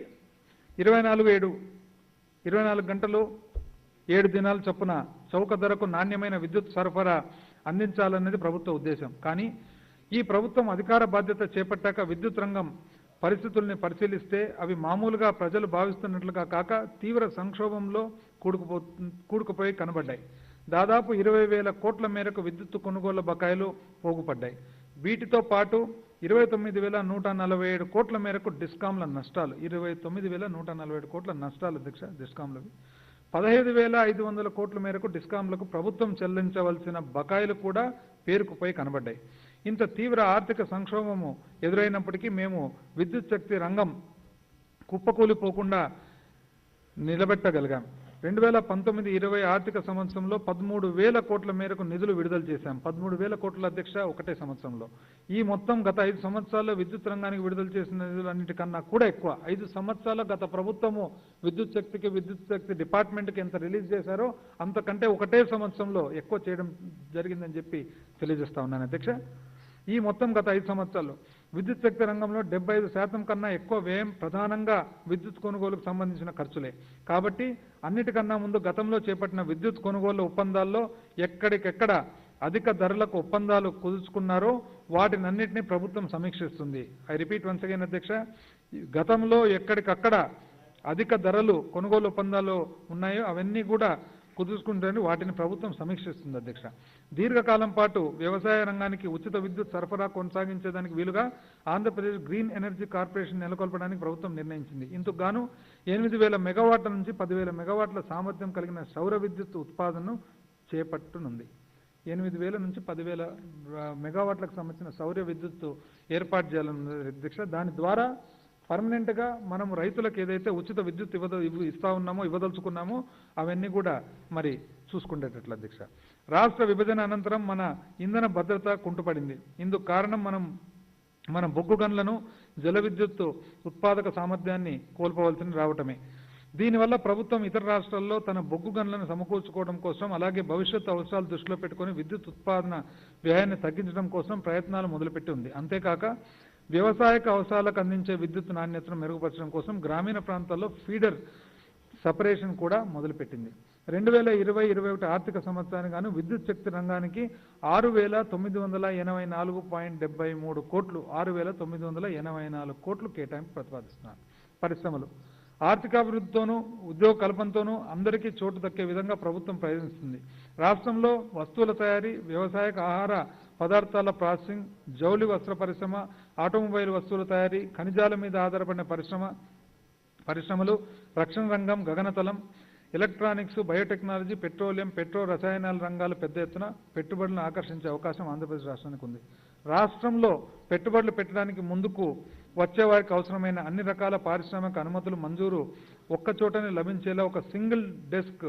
24 గంటలు 7 దినాల చొప్పున చౌక ధరకు నాణ్యమైన విద్యుత్ సరఫరా అందించాలన్నది ప్రభుత్వ ఉద్దేశం. కానీ ఈ ప్రభుత్వం అధికార బాధ్యత చేపట్టాక విద్యుత్ రంగం పరిస్థితుల్ని పరిశీలిస్తే అవి మామూలుగా ప్రజలు భావిస్తున్నట్లుగా కాక తీవ్ర సంక్షోభంలో కూడుకుపోయి కనబడ్డాయి. దాదాపు 20,000 కోట్ల మేరకు విద్యుత్ కొనుగోళ్ల బకాయిలు పోగుపడ్డాయి. వీటితో పాటు 29,147 కోట్ల మేరకు డిస్కాంల నష్టాలు, 29,147 కోట్ల నష్టాలు అధ్యక్ష డిస్కాంలవి. 15,500 కోట్ల మేరకు డిస్కాంలకు ప్రభుత్వం చెల్లించవలసిన బకాయిలు కూడా పేరుకుపోయి కనబడ్డాయి. ఇంత తీవ్ర ఆర్థిక సంక్షోభము ఎదురైనప్పటికీ మేము విద్యుత్ శక్తి రంగం కుప్పకూలిపోకుండా నిలబెట్టగలిగాం. 2019-20 ఆర్థిక సంవత్సరంలో 13,000 కోట్ల మేరకు నిధులు విడుదల చేశాం. 13,000 కోట్ల అధ్యక్ష ఒకటే సంవత్సరంలో. ఈ మొత్తం గత 5 సంవత్సరాల్లో విద్యుత్ రంగానికి విడుదల చేసిన నిధులన్నిటికన్నా కూడా ఎక్కువ. 5 సంవత్సరాల గత ప్రభుత్వము విద్యుత్ శక్తి డిపార్ట్మెంట్కి ఎంత రిలీజ్ చేశారో అంతకంటే ఒకటే సంవత్సరంలో ఎక్కువ చేయడం జరిగిందని చెప్పి తెలియజేస్తా ఉన్నాను అధ్యక్ష. ఈ మొత్తం గత 5 సంవత్సరాల్లో విద్యుత్ శక్తి రంగంలో 75% కన్నా ఎక్కువ వ్యయం ప్రధానంగా విద్యుత్ కొనుగోలుకు సంబంధించిన ఖర్చులే. కాబట్టి అన్నిటికన్నా ముందు గతంలో చేపట్టిన విద్యుత్ కొనుగోలు ఒప్పందాల్లో ఎక్కడికెక్కడ అధిక ధరలకు ఒప్పందాలు కుదుర్చుకున్నారో వాటినన్నింటినీ ప్రభుత్వం సమీక్షిస్తుంది. ఐ రిపీట్ వన్స్ అగైన్ అధ్యక్ష, గతంలో ఎక్కడికక్కడ అధిక ధరలు కొనుగోలు ఒప్పందాలు ఉన్నాయో అవన్నీ కూడా కుదుర్చుకుంటారని వాటిని ప్రభుత్వం సమీక్షిస్తుంది అధ్యక్ష. దీర్ఘకాలం పాటు వ్యవసాయ రంగానికి ఉచిత విద్యుత్ సరఫరా కొనసాగించేదానికి వీలుగా ఆంధ్రప్రదేశ్ గ్రీన్ ఎనర్జీ కార్పొరేషన్ నెలకొల్పడానికి ప్రభుత్వం నిర్ణయించింది. ఇందుకు గాను 8,000 మెగావాట్ల నుంచి 10,000 మెగావాట్ల సామర్థ్యం కలిగిన సౌర విద్యుత్ ఉత్పాదనను చేపట్టనుంది. 8,000 నుంచి 10,000 మెగావాట్లకు సంబంధించిన సౌర విద్యుత్ ఏర్పాటు చేయాలన్నది అధ్యక్ష. దాని ద్వారా పర్మనెంట్గా మనం రైతులకు ఏదైతే ఉచిత విద్యుత్ ఇవ్వదలుచుకున్నామో అవన్నీ కూడా మరి చూసుకునేటట్లు అధ్యక్ష. రాష్ట్ర విభజన అనంతరం మన ఇంధన భద్రత కుంటుపడింది. ఇందుకు కారణం మన బొగ్గు గనులను జల విద్యుత్ ఉత్పాదక సామర్థ్యాన్ని కోల్పోవలసి రావటమే. దీనివల్ల ప్రభుత్వం ఇతర రాష్ట్రాల్లో తన బొగ్గు గనులను సమకూర్చుకోవడం కోసం అలాగే భవిష్యత్ అవసరాలు దృష్టిలో పెట్టుకుని విద్యుత్ ఉత్పాదన వ్యయాన్ని తగ్గించడం కోసం ప్రయత్నాలు మొదలుపెట్టి ఉంది. అంతేకాక వ్యవసాయక అవసరాలకు అందించే విద్యుత్ నాణ్యతను మెరుగుపరచడం కోసం గ్రామీణ ప్రాంతాల్లో ఫీడర్ సపరేషన్ కూడా మొదలుపెట్టింది. 2020-21 ఆర్థిక సంవత్సరానికి గాను విద్యుత్ శక్తి రంగానికి 6,984.73 కోట్లు 6,984 కోట్లు కేటాయింపు ప్రతిపాదిస్తున్నారు. పరిశ్రమలు ఆర్థికాభివృద్ధితోనూ ఉద్యోగ కల్పనతోనూ అందరికీ చోటు దక్కే విధంగా ప్రభుత్వం ప్రయత్నిస్తుంది. రాష్ట్రంలో వస్తువుల తయారీ, వ్యవసాయక ఆహార పదార్థాల ప్రాసెసింగ్, జౌళి వస్త్ర పరిశ్రమ, ఆటోమొబైల్ వస్తువుల తయారీ, ఖనిజాల మీద ఆధారపడిన పరిశ్రమలు, రక్షణ రంగం, గగనతలం, ఎలక్ట్రానిక్స్, బయోటెక్నాలజీ, పెట్రోలియం, రసాయనాల రంగాలు పెద్ద ఎత్తున పెట్టుబడులను ఆకర్షించే అవకాశం ఆంధ్రప్రదేశ్ రాష్ట్రానికి ఉంది. రాష్ట్రంలో పెట్టుబడులు పెట్టడానికి ముందుకు వచ్చే వారికి అవసరమైన అన్ని రకాల పారిశ్రామిక అనుమతులు మంజూరు ఒక్కచోటనే లభించేలా ఒక సింగిల్ డెస్క్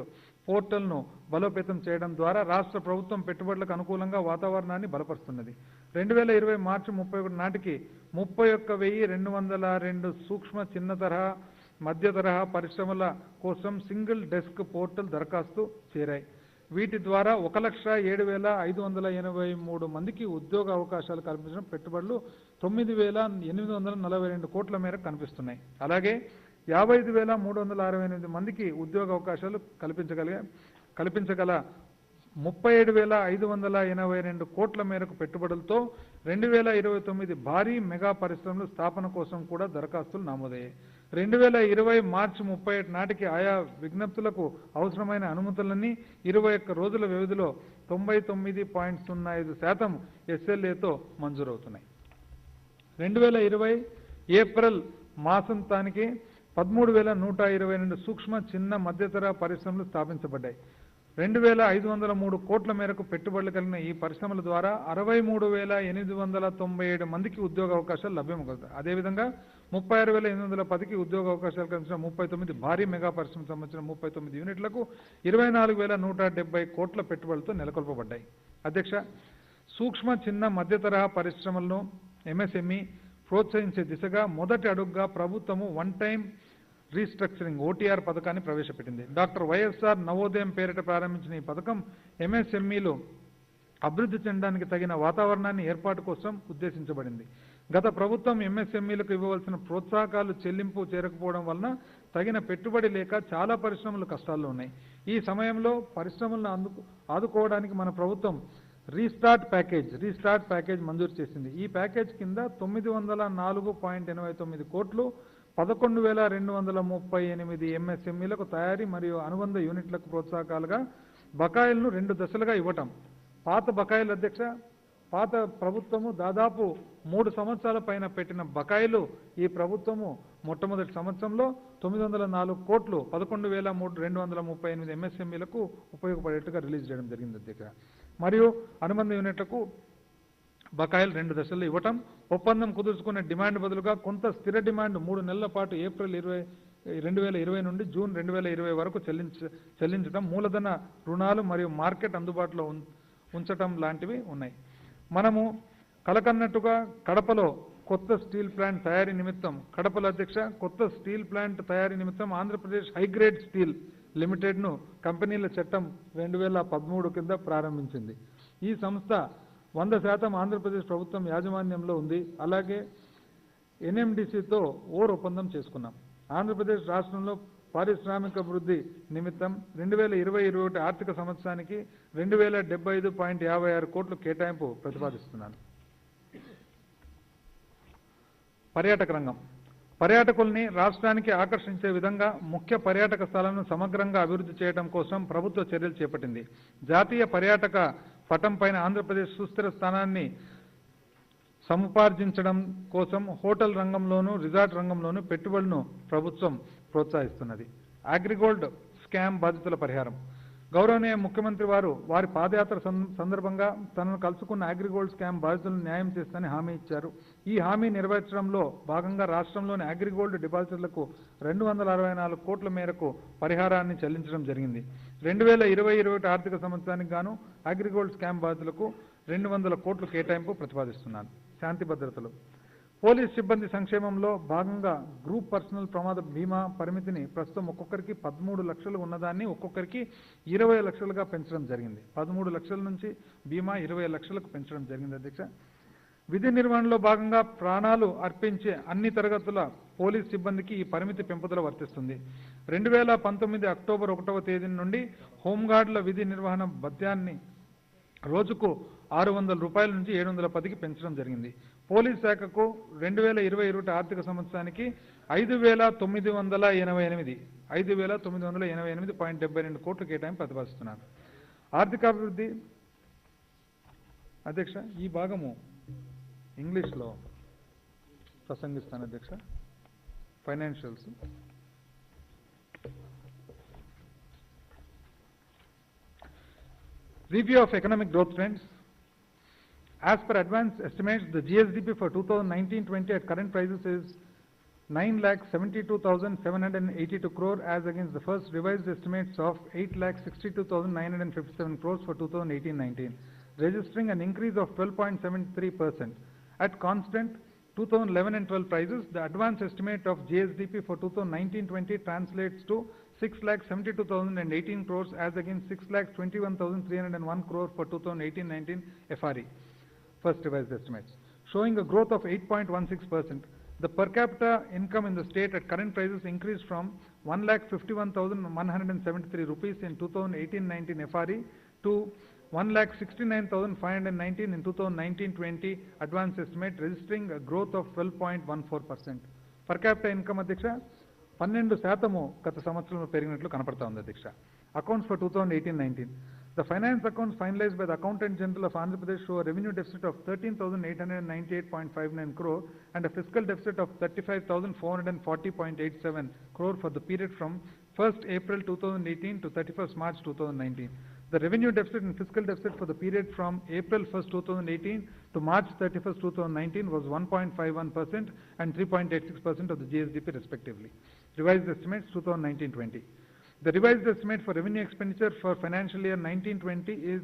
పోర్టల్ను బలోపేతం చేయడం ద్వారా రాష్ట్ర ప్రభుత్వం పెట్టుబడులకు అనుకూలంగా వాతావరణాన్ని బలపరుస్తున్నది. 2020 మార్చి 31 నాటికి 31,202 సూక్ష్మ, చిన్న తరహా, మధ్య తరహా పరిశ్రమల కోసం సింగిల్ డెస్క్ పోర్టల్ దరఖాస్తు చేరాయి. వీటి ద్వారా 1,07,583 మందికి ఉద్యోగ అవకాశాలు కల్పించిన పెట్టుబడులు 9,842 కోట్ల మేరకు కనిపిస్తున్నాయి. అలాగే 55,368 మందికి ఉద్యోగ అవకాశాలు కల్పించగల 37,582 కోట్ల మేరకు పెట్టుబడులతో 2029 భారీ మెగా పరిశ్రమల స్థాపన కోసం కూడా దరఖాస్తులు నమోదయ్యాయి. 2020 మార్చి 31 నాటికి ఆయా విజ్ఞప్తులకు అవసరమైన అనుమతులన్నీ 21 రోజుల వ్యవధిలో 99.05% SLAతో మంజూరవుతున్నాయి. 2020 ఏప్రిల్ మాసాంతానికి 13,122 సూక్ష్మ, చిన్న, మధ్యతర పరిశ్రమలు స్థాపించబడ్డాయి. 2,503 కోట్ల మేరకు పెట్టుబడులు కలిగిన ఈ పరిశ్రమల ద్వారా 63,897 మందికి ఉద్యోగ అవకాశాలు లభ్యమవుతాయి. అదేవిధంగా 36,810కి ఉద్యోగ అవకాశాలు కల్పించిన 39 భారీ మెగా పరిశ్రమకు సంబంధించిన 39 యూనిట్లకు 24,170 కోట్ల పెట్టుబడులతో నెలకొల్పబడ్డాయి. అధ్యక్ష, సూక్ష్మ, చిన్న, మధ్యతరహా పరిశ్రమలను MSME ప్రోత్సహించే దిశగా మొదటి అడుగుగా ప్రభుత్వము వన్ టైం రీస్ట్రక్చరింగ్ OTR పథకాన్ని ప్రవేశపెట్టింది. డాక్టర్ వైఎస్ఆర్ నవోదయం పేరిట ప్రారంభించిన ఈ పథకం MSMEలు అభివృద్ధి చెందడానికి తగిన వాతావరణాన్ని ఏర్పాటు కోసం ఉద్దేశించబడింది. గత ప్రభుత్వం MSMEలకు ఇవ్వవలసిన ప్రోత్సాహకాలు చెల్లింపు చేరకపోవడం వలన తగిన పెట్టుబడి లేక చాలా పరిశ్రమలు కష్టాల్లో ఉన్నాయి. ఈ సమయంలో పరిశ్రమలను ఆదుకోవడానికి మన ప్రభుత్వం రీస్టార్ట్ ప్యాకేజ్ మంజూరు చేసింది. ఈ ప్యాకేజ్ కింద 904.89 కోట్లు 11,238 ఎంఎస్ఎంఈలకు తయారీ మరియు అనుబంధ యూనిట్లకు ప్రోత్సాహకాలుగా బకాయిలను 2 దశలుగా ఇవ్వటం. పాత బకాయిల అధ్యక్ష, పాత ప్రభుత్వము దాదాపు 3 సంవత్సరాల పైన పెట్టిన బకాయిలు ఈ ప్రభుత్వము మొట్టమొదటి సంవత్సరంలో 904 కోట్లు 11,238 ఎంఎస్ఎంఈలకు ఉపయోగపడేట్టుగా రిలీజ్ చేయడం జరిగింది అధ్యక్ష. మరియు అనుబంధ యూనిట్లకు బకాయిలు 2 దశల్లో ఇవ్వటం, ఒప్పందం కుదుర్చుకునే డిమాండ్ బదులుగా కొంత స్థిర డిమాండ్ 3 నెలల పాటు ఏప్రిల్ 2020 నుండి జూన్ 2020 వరకు చెల్లించడం, మూలధన రుణాలు మరియు మార్కెట్ అందుబాటులో ఉంచటం లాంటివి ఉన్నాయి. మనము కలకన్నట్టుగా కడపలో కొత్త స్టీల్ ప్లాంట్ తయారీ నిమిత్తం ఆంధ్రప్రదేశ్ హైగ్రేడ్ స్టీల్ లిమిటెడ్ను కంపెనీల చట్టం 2013 కింద ప్రారంభించింది. ఈ సంస్థ 100% ఆంధ్రప్రదేశ్ ప్రభుత్వం యాజమాన్యంలో ఉంది. అలాగే ఎన్ఎండిసితో ఒప్పందం చేసుకున్నాం. ఆంధ్రప్రదేశ్ రాష్ట్రంలో పారిశ్రామికాభివృద్ధి నిమిత్తం 2020-21 ఆర్థిక సంవత్సరానికి 2,075.56 కోట్లు కేటాయింపు ప్రతిపాదిస్తున్నాను. పర్యాటక రంగం. పర్యాటకుల్ని రాష్ట్రానికి ఆకర్షించే విధంగా ముఖ్య పర్యాటక స్థలాలను సమగ్రంగా అభివృద్ధి చేయడం కోసం ప్రభుత్వ చర్యలు చేపట్టింది. జాతీయ పర్యాటక పటం పైన ఆంధ్రప్రదేశ్ సుస్థిర స్థానాన్ని సముపార్జించడం కోసం హోటల్ రంగంలోనూ రిసార్ట్ రంగంలోనూ పెట్టుబడులను ప్రభుత్వం ప్రోత్సహిస్తున్నది. అగ్రిగోల్డ్ స్కామ్ బాధితుల పరిహారం. గౌరవనీయ ముఖ్యమంత్రి వారి పాదయాత్ర సందర్భంగా తనను కలుసుకున్న అగ్రిగోల్డ్ స్కామ్ బాధితులను న్యాయం చేస్తానని హామీ ఇచ్చారు. ఈ హామీ నెరవేర్చడంలో భాగంగా రాష్ట్రంలోని అగ్రిగోల్డ్ డిపాజిటర్లకు 264 కోట్ల మేరకు పరిహారాన్ని చెల్లించడం జరిగింది. 2020-21 ఆర్థిక సంవత్సరానికి గాను అగ్రిగోల్డ్ స్కామ్ బాధితులకు 200 కోట్లు కేటాయింపు ప్రతిపాదిస్తున్నాను. శాంతి భద్రతలు. పోలీస్ సిబ్బంది సంక్షేమంలో భాగంగా గ్రూప్ పర్సనల్ ప్రమాద బీమా పరిమితిని ప్రస్తుతం ఒక్కొక్కరికి 13 లక్షలు ఉన్నదాన్ని ఒక్కొక్కరికి 20 లక్షలుగా పెంచడం జరిగింది. 13 లక్షల నుంచి బీమా 20 లక్షలకు పెంచడం జరిగింది అధ్యక్ష. విధి నిర్వహణలో భాగంగా ప్రాణాలు అర్పించే అన్ని తరగతుల పోలీస్ సిబ్బందికి ఈ పరిమితి పెంపుదల వర్తిస్తుంది. 2019 అక్టోబర్ 1వ తేదీ నుండి హోంగార్డుల విధి నిర్వహణ భత్యాన్ని రోజుకు 600 రూపాయల నుంచి 710కి పెంచడం జరిగింది. పోలీస్ శాఖకు 2020-21 ఆర్థిక సంవత్సరానికి 5,988.72 కోట్లు కేటాయింపు ప్రతిపాదిస్తున్నాను. ఆర్థికాభివృద్ధి అధ్యక్ష, ఈ భాగము ఇంగ్లీష్లో ప్రసంగిస్తాను అధ్యక్ష. Financials. Review of economic growth trends. As per advanced estimates, the GSDP for 2019-20 at current prices is 9,72,782 crore as against the first revised estimates of 8,62,957 crores for 2018-19, registering an increase of 12.73%. At constant 2011 and 12 prices, the advanced estimate of GSDP for 2019-20 translates to 6,72,018 crores as against 6,21,301 crore for 2018-19 FRE, first revised estimates, showing a growth of 8.16%. The per capita income in the state at current prices increased from 1,51,173 rupees in 2018-19 FRE to 1,69,519 in 2019-20 advanced estimate, registering a growth of 12.14%. Per capita income అధ్యక్ష 12% గత సంవత్సరంలో పెరిగినట్లు కనపడతా ఉంది అధ్యక్ష. Accounts for 2018-19. The finance accounts finalized by the Accountant General of Andhra Pradesh show a revenue deficit of 13,898.59 crore and a fiscal deficit of 35,440.87 crore for the period from 1st April 2018 to 31st March 2019. The revenue deficit and fiscal deficit for the period from April 1st, 2018 to March 31st, 2019 was 1.51% and 3.86% of the GSDP respectively. Revised estimates 2019-20. The revised estimate for revenue expenditure for financial year 19-20 is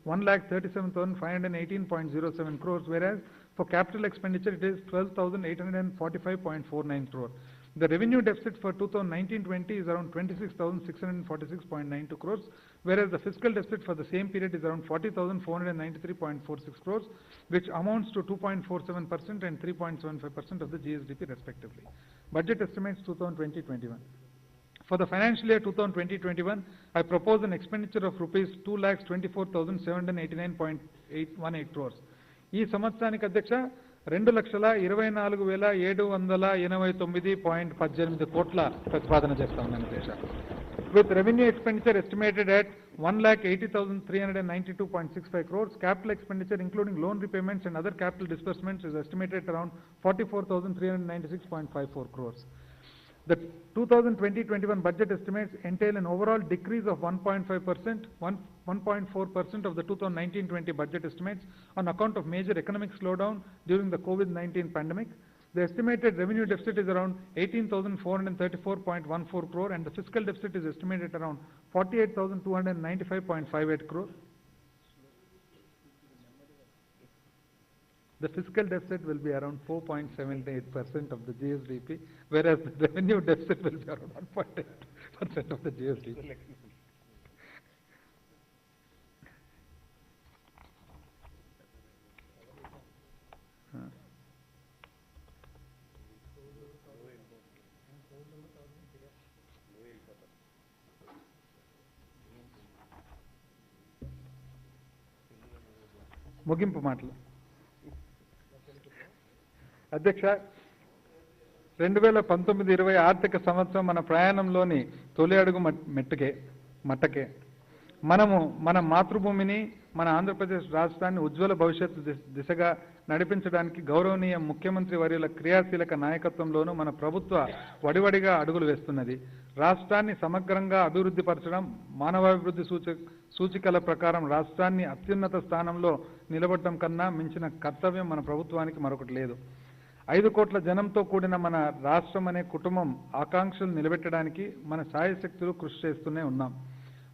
1,37,518.07 crores, whereas for capital expenditure it is 12,845.49 crore. The revenue deficit for 2019-20 is around 26,646.92 crores, whereas the fiscal deficit for the same period is around 40,493.46 crores, which amounts to 2.47% and 3.75% of the GSDP respectively. Budget estimates 2020-21. For the financial year 2020-21, I propose an expenditure of rupees 2,24,789.818 crores. ఈ సంవత్సరానికి అధ్యక్ష 2,24,789.18 కోట్ల ప్రతిపాదన చేస్తా ఉన్నాను అధ్యక్ష. With revenue expenditure estimated at 1,80,392.65 crores, capital expenditure including loan repayments and other capital disbursements is estimated at around 44,396.54 crores. The 2020-21 budget estimates entail an overall decrease of 1.4% of the 2019-20 budget estimates on account of major economic slowdown during the COVID-19 pandemic. The estimated revenue deficit is around 18,434.14 crore and the fiscal deficit is estimated at around 48,295.58 crore. The fiscal deficit will be around 4.78% of the GSDP, whereas the revenue deficit will be around 1.8% of the GSDP. ముగింపు మాటలు అధ్యక్ష, 2019-20 ఆర్థిక సంవత్సరం మన ప్రయాణంలోని తొలి అడుగు మట్టకే మనము మన మాతృభూమిని, మన ఆంధ్రప్రదేశ్ రాష్ట్రాన్ని ఉజ్వల భవిష్యత్తు దిశగా నడిపించడానికి గౌరవనీయ ముఖ్యమంత్రి వర్యుల క్రియాశీలక నాయకత్వంలోనూ మన ప్రభుత్వ వడివడిగా అడుగులు వేస్తున్నది. రాష్ట్రాన్ని సమగ్రంగా అభివృద్ధి పరచడం, మానవాభివృద్ధి సూచికల ప్రకారం రాష్ట్రాన్ని అత్యున్నత స్థానంలో నిలబడటం కన్నా మించిన కర్తవ్యం మన ప్రభుత్వానికి మరొకటి లేదు. 5 కోట్ల జనంతో కూడిన మన రాష్ట్రం అనే కుటుంబం ఆకాంక్షలు నిలబెట్టడానికి మన శాయశక్తులు కృషి చేస్తూనే ఉన్నాం.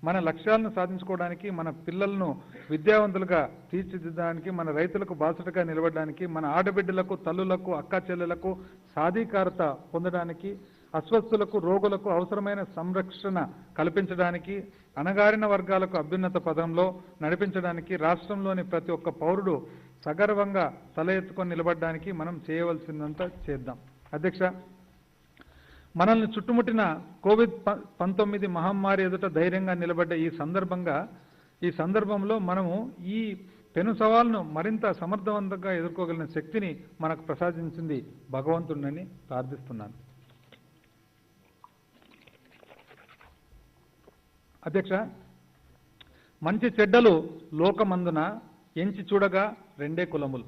మన లక్ష్యాలను సాధించుకోవడానికి, మన పిల్లలను విద్యావంతులుగా తీర్చిదిద్దడానికి, మన రైతులకు బాసటగా నిలబడడానికి, మన ఆడబిడ్డలకు, తల్లులకు, అక్కా చెల్లెలకు సాధికారత పొందడానికి, అస్వస్థులకు, రోగులకు అవసరమైన సంరక్షణ కల్పించడానికి, అణగారిన వర్గాలకు అభ్యున్నత పదంలో నడిపించడానికి, రాష్ట్రంలోని ప్రతి ఒక్క పౌరుడు సగర్వంగా తల ఎత్తుకొని నిలబడడానికి మనం చేయవలసిందంతా చేద్దాం. అధ్యక్ష, మనల్ని చుట్టుముట్టిన కోవిడ్-19 మహమ్మారి ఎదుట ధైర్యంగా నిలబడ్డ ఈ సందర్భంలో మనము ఈ పెను సవాలును మరింత సమర్థవంతంగా ఎదుర్కోగలిగిన శక్తిని మనకు ప్రసాదించింది భగవంతుడిని ప్రార్థిస్తున్నాను. అధ్యక్ష, మంచి చెడ్డలు లోకమందున ఎంచి చూడగా రెండే కులములు.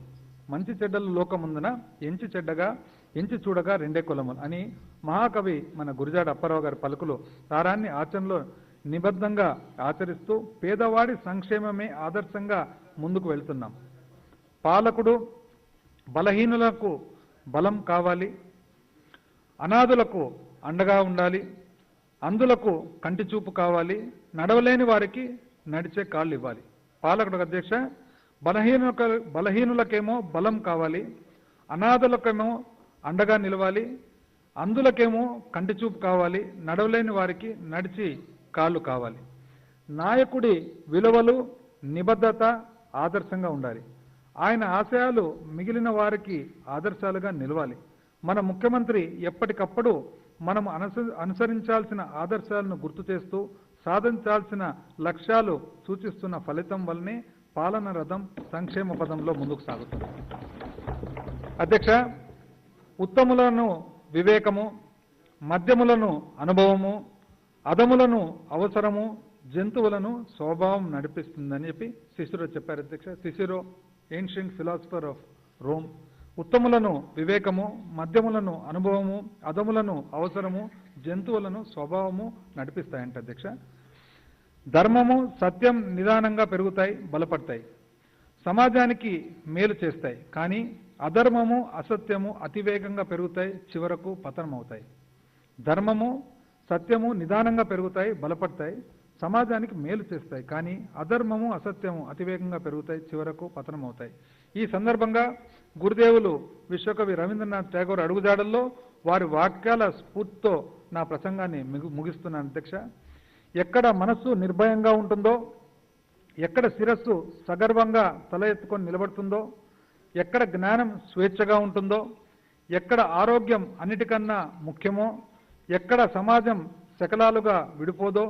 మంచి చెడ్డలు లోకమందున ఎంచి చూడగా రెండే కులములు అని మహాకవి మన గురజాడ అప్పారావు గారి పలుకులు సారాన్ని ఆచరణలో నిబద్ధంగా ఆచరిస్తూ పేదవాడి సంక్షేమమే ఆదర్శంగా ముందుకు వెళ్తున్నాం. పాలకుడు బలహీనులకు బలం కావాలి, అనాథులకు అండగా ఉండాలి, అందులకు కంటి చూపు కావాలి, నడవలేని వారికి నడిచే కాళ్ళు ఇవ్వాలి. పాలకుడు అధ్యక్ష, బలహీనులకేమో బలం కావాలి, అనాథులకేమో అండగా నిలవాలి, అందులకేమో కంటి చూపు కావాలి, నడవలేని వారికి నడిచి కాళ్ళు కావాలి. నాయకుడి విలువలు, నిబద్ధత ఆదర్శంగా ఉండాలి. ఆయన ఆశయాలు మిగిలిన వారికి ఆదర్శాలుగా నిలవాలి. మన ముఖ్యమంత్రి ఎప్పటికప్పుడు మనం అనుసరించాల్సిన ఆదర్శాలను గుర్తు చేస్తూ సాధించాల్సిన లక్ష్యాలు సూచిస్తున్న ఫలితం వల్లనే పాలన రథం సంక్షేమ పదంలో ముందుకు సాగుతుంది. అధ్యక్ష, ఉత్తములను వివేకము, మధ్యములను అనుభవము, అధములను అవసరము, జంతువులను స్వభావం నడిపిస్తుందని చెప్పి సిసిరో చెప్పారు. అధ్యక్ష, సిసిరో ఏన్షియంట్ ఫిలాసఫర్ ఆఫ్ రోమ్. ఉత్తములను వివేకము, మధ్యములను అనుభవము, అధములను అవసరము, జంతువులను స్వభావము నడిపిస్తాయంట. అధ్యక్ష, ధర్మము, సత్యం నిదానంగా పెరుగుతాయి, బలపడతాయి, సమాజానికి మేలు చేస్తాయి. కానీ అధర్మము, అసత్యము అతివేగంగా పెరుగుతాయి, చివరకు పతనమవుతాయి. ధర్మము, సత్యము నిదానంగా పెరుగుతాయి, బలపడతాయి, సమాజానికి మేలు చేస్తాయి. కానీ అధర్మము, అసత్యము అతివేగంగా పెరుగుతాయి, చివరకు పతనమవుతాయి. ఈ సందర్భంగా గురుదేవులు విశ్వకవి రవీంద్రనాథ్ ఠాగూర్ అడుగుజాడల్లో వారి వాక్యాల స్ఫూర్తితో నా ప్రసంగాన్ని ముగిస్తున్నాను. అధ్యక్ష, ఎక్కడ మనస్సు నిర్భయంగా ఉంటుందో, ఎక్కడ శిరస్సు సగర్వంగా తల ఎత్తుకొని నిలబడుతుందో, ఎక్కడ జ్ఞానం స్వేచ్ఛగా ఉంటుందో, ఎక్కడ ఆరోగ్యం అన్నిటికన్నా ముఖ్యమో, ఎక్కడ సమాజం శకలాలుగా విడిపోదో,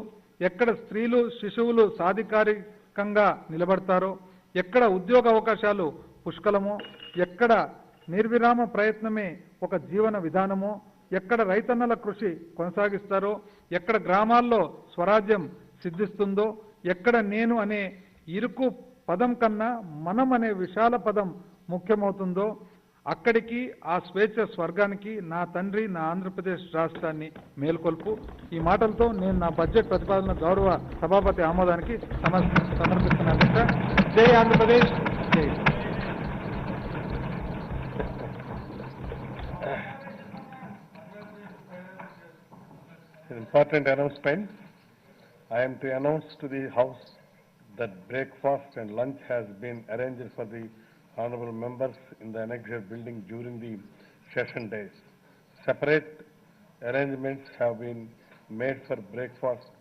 ఎక్కడ స్త్రీలు శిశువులు సాధికారికంగా నిలబడతారో, ఎక్కడ ఉద్యోగ అవకాశాలు పుష్కలమో, ఎక్కడ నిర్విరామ ప్రయత్నమే ఒక జీవన విధానమో, ఎక్కడ రైతన్నల కృషి కొనసాగిస్తారో, ఎక్కడ గ్రామాల్లో స్వరాజ్యం సిద్ధిస్తుందో, ఎక్కడ నేను అనే ఇరుకు పదం కన్నా మనం అనే విశాల పదం ముఖ్యమవుతుందో, అక్కడికి ఆ స్వేచ్ఛ స్వర్గానికి నా తండ్రి నా ఆంధ్రప్రదేశ్ రాష్ట్రాన్ని మేల్కొల్పు. ఈ మాటలతో నేను నా బడ్జెట్ ప్రతిపాదన గౌరవ సభాపతి ఆమోదానికి సమర్పిస్తున్నాను. జై ఆంధ్రప్రదేశ్, జై. An important announcement. I am to announce to the House that breakfast and lunch has been arranged for the honorable members in the annexed building during the session days. Separate arrangements have been made for breakfast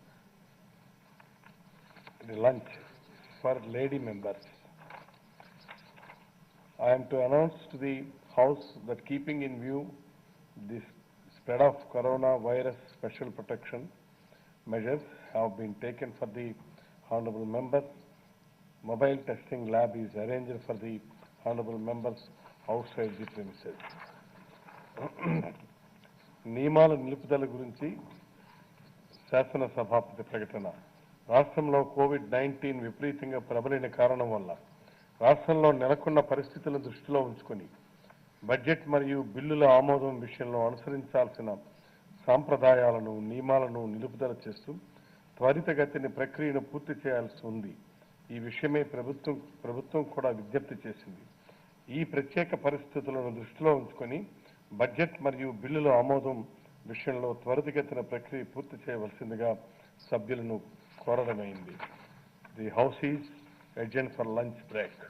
and lunch for lady members. I am to announce to the House that keeping in view this spread of coronavirus, special protection measures have been taken for the honorable members. Mobile testing lab is arranged for the honorable members outside the premises. నియమాల నిలుపుదల గురించి శాసన సభాపతి ప్రకటన. రాష్ట్రంలో COVID-19 విపరీతంగా ప్రబలిన కారణం వల్ల రాష్ట్రంలో నెలకొన్న పరిస్థితులను దృష్టిలో ఉంచుకొని బడ్జెట్ మరియు బిల్లుల ఆమోదం విషయంలో అనుసరించాల్సిన సాంప్రదాయాలను, నియమాలను నిలుపుదల చేస్తూ త్వరితగతిని ప్రక్రియను పూర్తి చేయాల్సి ఉంది. ఈ విషయమే ప్రభుత్వం కూడా విజ్ఞప్తి చేసింది. ఈ ప్రత్యేక పరిస్థితులను దృష్టిలో ఉంచుకొని బడ్జెట్ మరియు బిల్లుల ఆమోదం విషయంలో త్వరితగతిన ప్రక్రియ పూర్తి చేయవలసిందిగా సభ్యులను కోరడమైంది. The house is adjourned for lunch break.